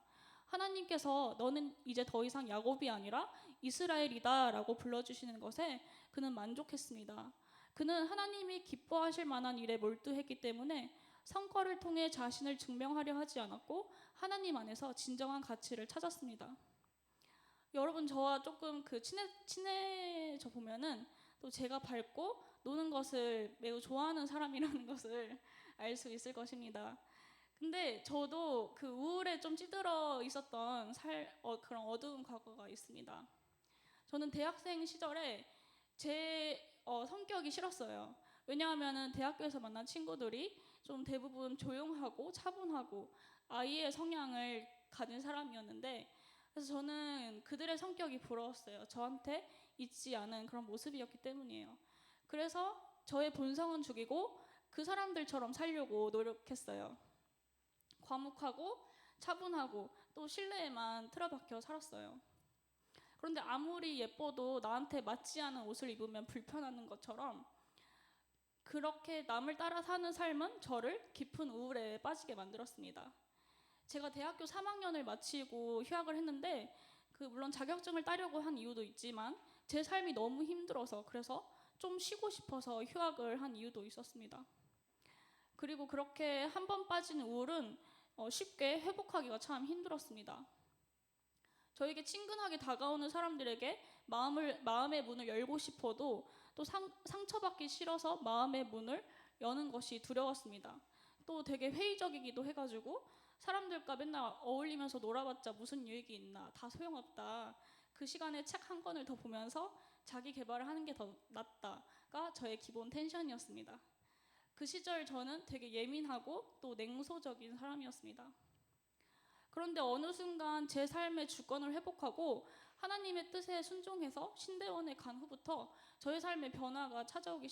하나님께서 너는 이제 더 이상 야곱이 아니라 이스라엘이다 라고 불러주시는 것에 그는 만족했습니다. 그는 하나님이 기뻐하실 만한 일에 몰두했기 때문에 성과를 통해 자신을 증명하려 하지 않았고 하나님 안에서 진정한 가치를 찾았습니다. 여러분 저와 조금 친해져 보면은 또 제가 밝고 노는 것을 매우 좋아하는 사람이라는 것을 알 수 있을 것입니다. 근데 저도 그 우울에 좀 찌들어 있었던 그런 어두운 과거가 있습니다. 저는 대학생 시절에 제 성격이 싫었어요. 왜냐하면 대학교에서 만난 친구들이 좀 대부분 조용하고 차분하고 아이의 성향을 가진 사람이었는데 그래서 저는 그들의 성격이 부러웠어요. 저한테 있지 않은 그런 모습이었기 때문이에요. 그래서 저의 본성은 죽이고 그 사람들처럼 살려고 노력했어요. 과묵하고 차분하고 또 신뢰에만 틀어박혀 살았어요. 그런데 아무리 예뻐도 나한테 맞지 않은 옷을 입으면 불편한 것처럼 그렇게 남을 따라 사는 삶은 저를 깊은 우울에 빠지게 만들었습니다. 제가 대학교 3학년을 마치고 휴학을 했는데 물론 자격증을 따려고 한 이유도 있지만 제 삶이 너무 힘들어서 그래서 좀 쉬고 싶어서 휴학을 한 이유도 있었습니다. 그리고 그렇게 한 번 빠진 우울은 쉽게 회복하기가 참 힘들었습니다. 저에게 친근하게 다가오는 사람들에게 마음의 문을 열고 싶어도 또 상처받기 싫어서 마음의 문을 여는 것이 두려웠습니다. 또 되게 회의적이기도 해가지고 사람들과 맨날 어울리면서 놀아봤자 무슨 유익이 있나, 다 소용없다. 그 시간에 책 한 권을 더 보면서 자기 개발을 하는 게 더 낫다가 저의 기본 텐션이었습니다. 그 시절 저는 되게 예민하고 또 냉소적인 사람이었습니다. 그런데 어느 순간 제 삶의 주권을 회복하고 하나님의 뜻에 순종해서 신대원에 간 후부터 저의 삶의 변화가 찾아오기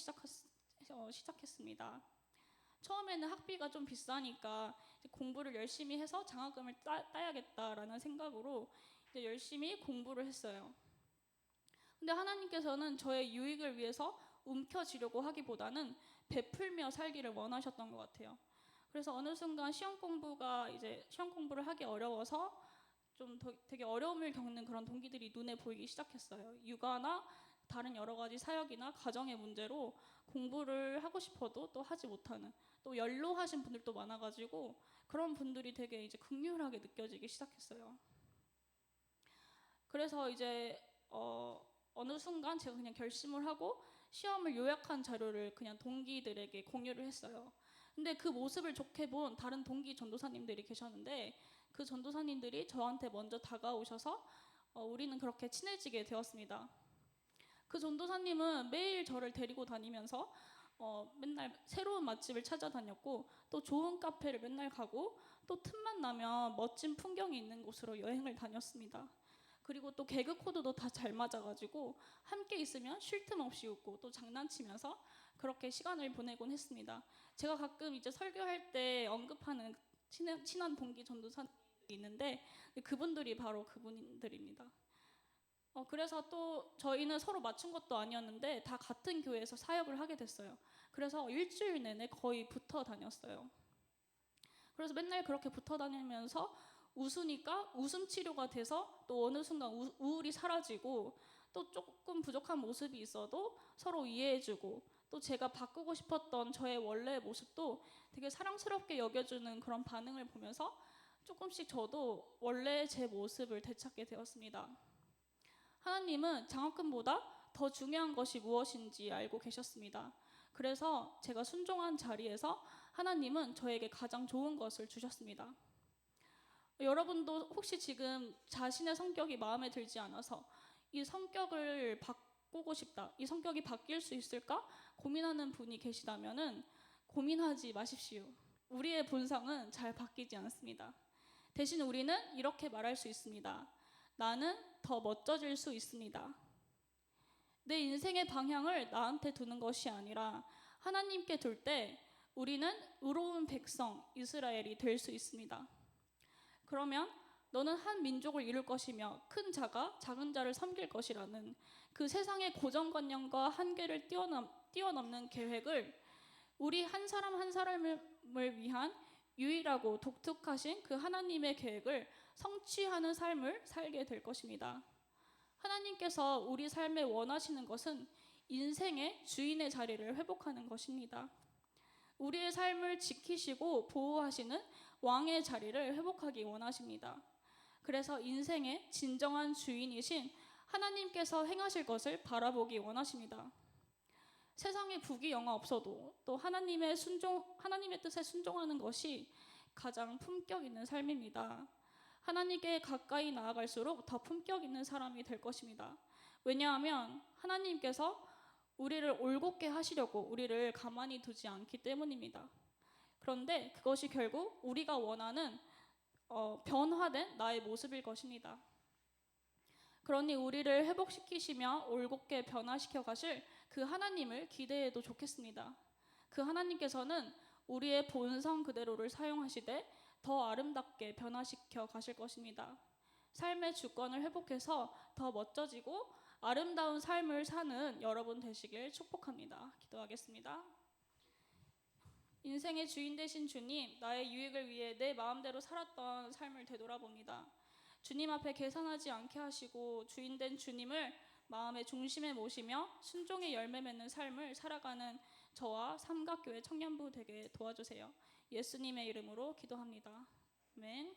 시작했습니다. 처음에는 학비가 좀 비싸니까 공부를 열심히 해서 장학금을 따야겠다라는 생각으로 이제 열심히 공부를 했어요. 근데 하나님께서는 저의 유익을 위해서 움켜쥐려고 하기보다는 베풀며 살기를 원하셨던 것 같아요. 그래서 어느 순간 시험 공부를 하기 어려워서 좀 되게 어려움을 겪는 그런 동기들이 눈에 보이기 시작했어요. 육아나 다른 여러 가지 사역이나 가정의 문제로 공부를 하고 싶어도 또 하지 못하는, 또 연로하신 분들도 많아가지고 그런 분들이 되게 이제 극률하게 느껴지기 시작했어요. 그래서 이제 어느 순간 제가 그냥 결심을 하고 시험을 요약한 자료를 그냥 동기들에게 공유를 했어요. 근데 그 모습을 좋게 본 다른 동기 전도사님들이 계셨는데 그 전도사님들이 저한테 먼저 다가오셔서 우리는 그렇게 친해지게 되었습니다. 그 전도사님은 매일 저를 데리고 다니면서 맨날 새로운 맛집을 찾아다녔고 또 좋은 카페를 맨날 가고 또 틈만 나면 멋진 풍경이 있는 곳으로 여행을 다녔습니다. 그리고 또 개그 코드도 다 잘 맞아가지고 함께 있으면 쉴 틈 없이 웃고 또 장난치면서 그렇게 시간을 보내곤 했습니다. 제가 가끔 이제 설교할 때 언급하는 친한 동기 전도사님이 있는데 그분들이 바로 그분들입니다. 그래서 또 저희는 서로 맞춘 것도 아니었는데 다 같은 교회에서 사역을 하게 됐어요. 그래서 일주일 내내 거의 붙어 다녔어요. 그래서 맨날 그렇게 붙어 다니면서 웃으니까 웃음 치료가 돼서 또 어느 순간 우울이 사라지고 또 조금 부족한 모습이 있어도 서로 이해해주고 또 제가 바꾸고 싶었던 저의 원래의 모습도 되게 사랑스럽게 여겨주는 그런 반응을 보면서 조금씩 저도 원래 제 모습을 되찾게 되었습니다. 하나님은 장학금보다 더 중요한 것이 무엇인지 알고 계셨습니다. 그래서 제가 순종한 자리에서 하나님은 저에게 가장 좋은 것을 주셨습니다. 여러분도 혹시 지금 자신의 성격이 마음에 들지 않아서 이 성격을 바꾸고 싶다, 이 성격이 바뀔 수 있을까 고민하는 분이 계시다면은 고민하지 마십시오. 우리의 본성은 잘 바뀌지 않습니다. 대신 우리는 이렇게 말할 수 있습니다. 나는 더 멋져질 수 있습니다. 내 인생의 방향을 나한테 두는 것이 아니라 하나님께 둘 때 우리는 의로운 백성 이스라엘이 될 수 있습니다. 그러면 너는 한 민족을 이룰 것이며 큰 자가 작은 자를 섬길 것이라는 그 세상의 고정관념과 한계를 뛰어넘는 계획을 우리 한 사람 한 사람을 위한 유일하고 독특하신 그 하나님의 계획을 성취하는 삶을 살게 될 것입니다. 하나님께서 우리 삶에 원하시는 것은 인생의 주인의 자리를 회복하는 것입니다. 우리의 삶을 지키시고 보호하시는 왕의 자리를 회복하기 원하십니다. 그래서 인생의 진정한 주인이신 하나님께서 행하실 것을 바라보기 원하십니다. 세상에 부귀 영화 없어도 또 하나님의 뜻에 순종하는 것이 가장 품격 있는 삶입니다. 하나님께 가까이 나아갈수록 더 품격 있는 사람이 될 것입니다. 왜냐하면 하나님께서 우리를 올곧게 하시려고 우리를 가만히 두지 않기 때문입니다. 그런데 그것이 결국 우리가 원하는 변화된 나의 모습일 것입니다. 그러니 우리를 회복시키시며 올곧게 변화시켜 가실 그 하나님을 기대해도 좋겠습니다. 그 하나님께서는 우리의 본성 그대로를 사용하시되 더 아름답게 변화시켜 가실 것입니다. 삶의 주권을 회복해서 더 멋져지고 아름다운 삶을 사는 여러분 되시길 축복합니다. 기도하겠습니다. 인생의 주인 되신 주님, 나의 유익을 위해 내 마음대로 살았던 삶을 되돌아봅니다. 주님 앞에 계산하지 않게 하시고 주인된 주님을 마음의 중심에 모시며 순종의 열매 맺는 삶을 살아가는 저와 삼각교회 청년부 되게 도와주세요. 예수님의 이름으로 기도합니다. 아멘.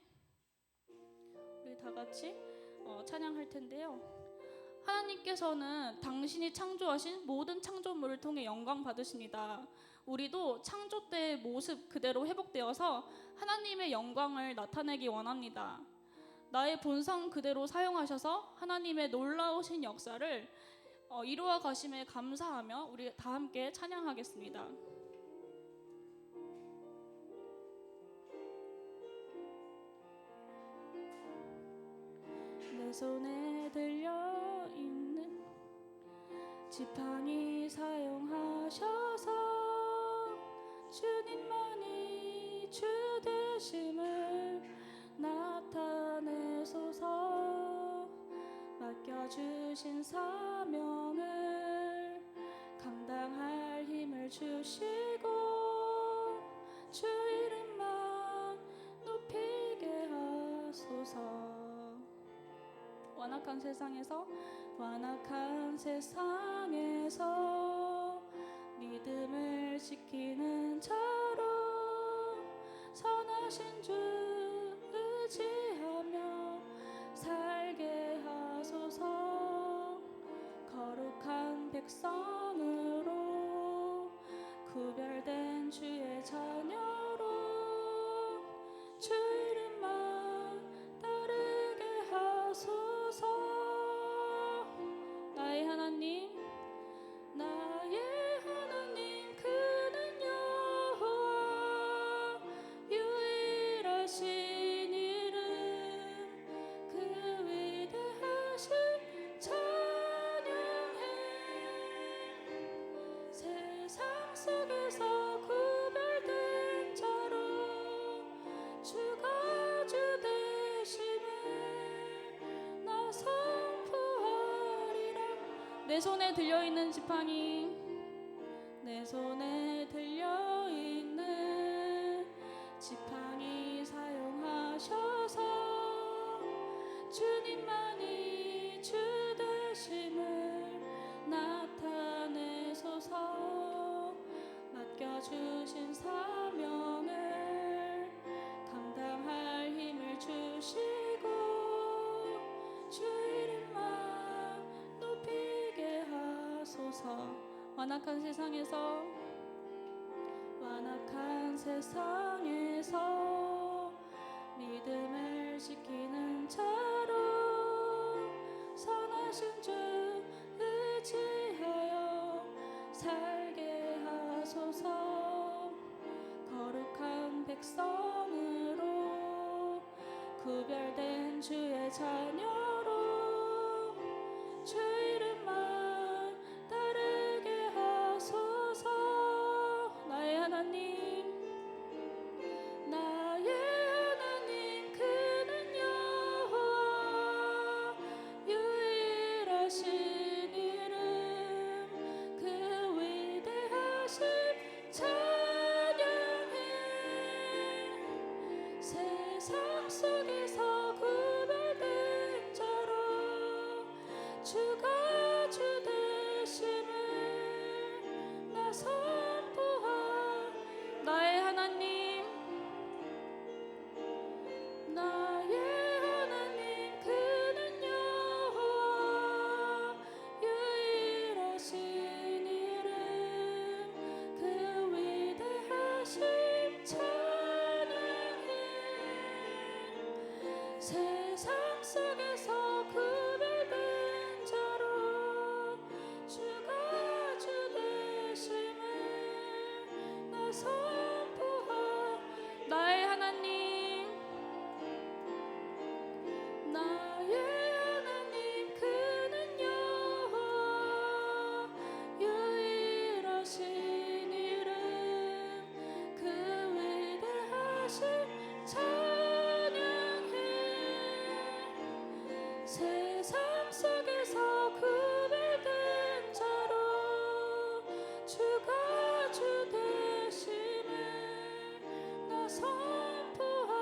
우리 다 같이 찬양할 텐데요. 하나님께서는 당신이 창조하신 모든 창조물을 통해 영광 받으십니다. 우리도 창조 때의 모습 그대로 회복되어서 하나님의 영광을 나타내기 원합니다. 나의 본성 그대로 사용하셔서 하나님의 놀라우신 역사를 이루어 가심에 감사하며 우리 다 함께 찬양하겠습니다. 내 손에 들려있는 지팡이 사용하셔서 주님만이 주 되심을 나타내소서. 맡겨주신 사명을 감당할 힘을 주시고 주 이름만 높이게 하소서. 완악한 세상에서 믿음을 지키는 자로 선하신 주 의지하며 살게 하소서. 거룩한 백성으로 구별된 주의 자녀로 주 이름만 따르게 하소서. 나의 하나님, 나의 하나님, 그는 여호와 유일하신 이름, 그 위대하신 찬양해. 세상 속에서 구별된 자로 주 내 손에 들려있는 지팡이, 내 손에 들려있는 지팡이 사용하셔서 주님만이 주 되심을 나타내소서. 맡겨주신 사명을 감당할 힘을 주시고 주 이름만 높이게 하소서. 완악한 세상에서 믿음을 지키는 자로 선하신 주 의지하여 살게 하소서. 거룩한 백성으로 구별된 주의 자녀로 주 이름만 따르게 하소서. 나의 하나님, 나의 하나님, 그는 여호와, 유일하신 이름, 그 위대하심 찬양해. 세상 속에서 구별된 자로 주가 주 되심을 나 선포하. 나의 하나님, 나의 하나님, 그는 여호와, 유일하신 이름, 그 위대하심 찬양해. 세상 속에서 구별된 자로 주가 주 되심을 나 선포하. 나의 하나님, 나의 하나님, 그는 여호와, 유일하신 이름, 그 위대하심 찬양해. 세상 속에서 구별된 자로 주가 주 되심을 나 선포하리라.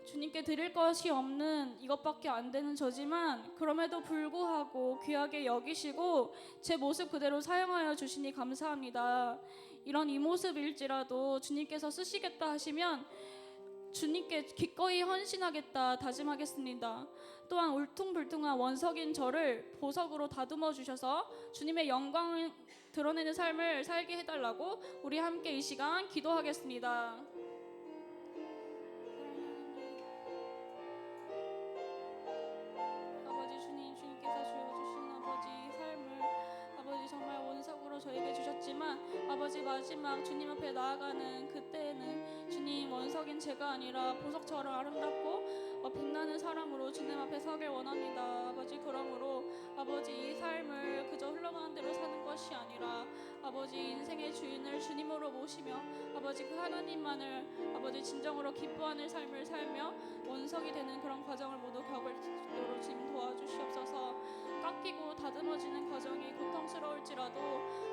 주님께 드릴 것이 없는 이것밖에 안 되는 저지만 그럼에도 불구하고 귀하게 여기시고 제 모습 그대로 사용하여 주시니 감사합니다. 이런 이 모습일지라도 주님께서 쓰시겠다 하시면 주님께 기꺼이 헌신하겠다 다짐하겠습니다. 또한 울퉁불퉁한 원석인 저를 보석으로 다듬어 주셔서 주님의 영광을 드러내는 삶을 살게 해달라고 우리 함께 이 시간 기도하겠습니다. 아버지 주님, 주님께서 주어주신 아버지 삶을 아버지 정말 원석으로 저에게 주셨지만 아버지 마지막 주님 앞에 나아가는 그때에는 주님 원석인 제가 아니라 보석처럼 아름답고 빛나는 사람으로 주님 앞에 서길 원합니다. 아버지 그러므로 아버지 이 삶을 그저 흘러가는 대로 사는 것이 아니라 아버지 인생의 주인을 주님으로 모시며 아버지 그 하나님만을 아버지 진정으로 기뻐하는 삶을 살며 원석이 되는 그런 과정을 모두 겪을 수 있도록 주님 도와주시옵소서. 깎이고 다듬어지는 과정이 고통스러울지라도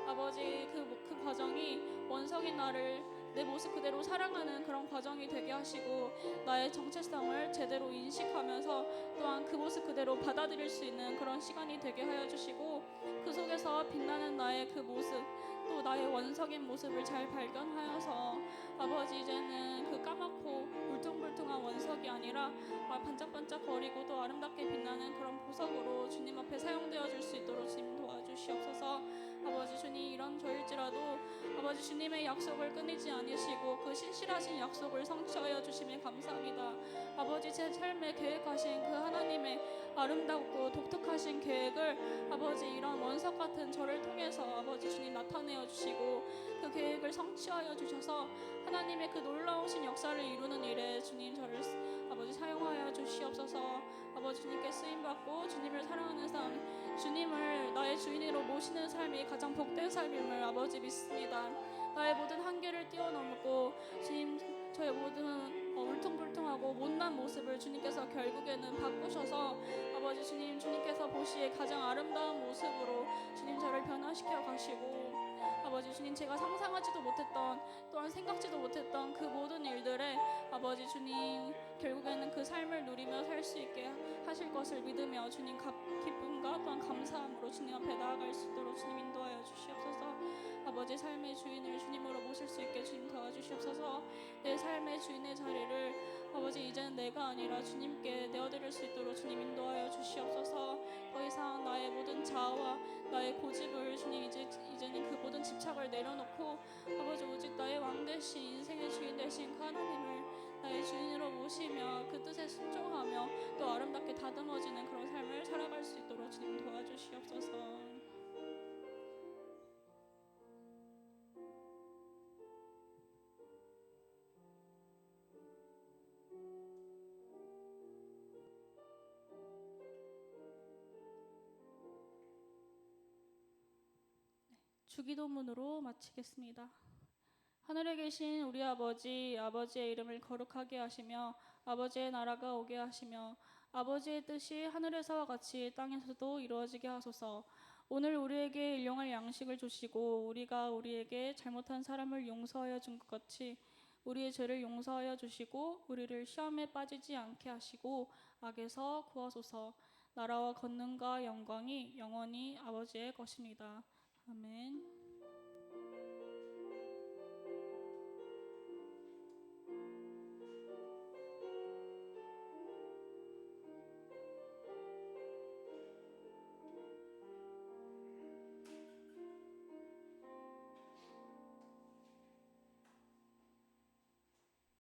아버지 그 과정이 원석인 나를 내 모습 그대로 사랑하는 그런 과정이 되게 하시고 나의 정체성을 제대로 인식하면서 또한 그 모습 그대로 받아들일 수 있는 그런 시간이 되게 하여 주시고 그 속에서 빛나는 나의 그 모습 또 나의 원석인 모습을 잘 발견하여서 아버지 이제는 그 까맣고 울퉁불퉁한 원석이 아니라 반짝반짝 거리고 또 아름답게 빛나는 그런 보석으로 주님 앞에 사용되어 줄 수 있도록 주님 도와주시옵소서. 아버지 주님 이런 저일지라도 아버지 주님의 약속을 끊이지 않으시고 그 신실하신 약속을 성취하여 주시면 감사합니다. 아버지 제 삶에 계획하신 그 하나님의 아름답고 독특하신 계획을 아버지 이런 원석 같은 저를 통해서 아버지 주님 나타내어 주시고 그 계획을 성취하여 주셔서 하나님의 그 놀라우신 역사를 이루는 일에 주님 저를 아버지 사용하여 주시옵소서. 아버지 주님께 쓰임받고 주님을 사랑하는 삶 주님을 나의 주인으로 모시는 삶이 가장 복된 삶임을 아버지 믿습니다. 나의 모든 한계를 뛰어넘고 주님 저의 모든 울퉁불퉁하고 못난 모습을 주님께서 결국에는 바꾸셔서 아버지 주님, 주님께서 보시기에 가장 아름다운 모습으로 주님 저를 변화시켜 가시고, 아버지 주님, 제가 상상하지도 못했던, 또한 생각지도 못했던 그 모든 일들에 아버지 주님 결국에는 그 삶을 누리며 살 수 있게 하실 것을 믿으며 주님 기쁨과 또한 감사함으로 주님 앞에 나아갈 수 있도록 주님 인도하여 주시옵소서. 아버지 삶의 주인을 주님으로 모실 수 있게 주님 도와주시옵소서. 내 삶의 주인의 자리를 아버지 이제는 내가 아니라 주님께 내어드릴 수 있도록 주님 인도하여 주시옵소서. 더 이상 나의 모든 자아와 나의 고집을 주님 이제는 그 모든 집착을 내려놓고 아버지 오직 나의 왕 대신 인생의 주인 되신 그 하나님을 나의 주인으로 모시며 그 뜻에 순종하며 또 아름답게 다듬어지는 그런 삶을 살아갈 수 있도록 주님 도와주시옵소서. 주기도문으로 마치겠습니다. 하늘에 계신 우리 아버지, 아버지의 이름을 거룩하게 하시며 아버지의 나라가 오게 하시며 아버지의 뜻이 하늘에서와 같이 땅에서도 이루어지게 하소서. 오늘 우리에게 일용할 양식을 주시고 우리가 우리에게 잘못한 사람을 용서하여 준 것 같이 우리의 죄를 용서하여 주시고 우리를 시험에 빠지지 않게 하시고 악에서 구하소서. 나라와 권능과 영광이 영원히 아버지의 것입니다. 아멘.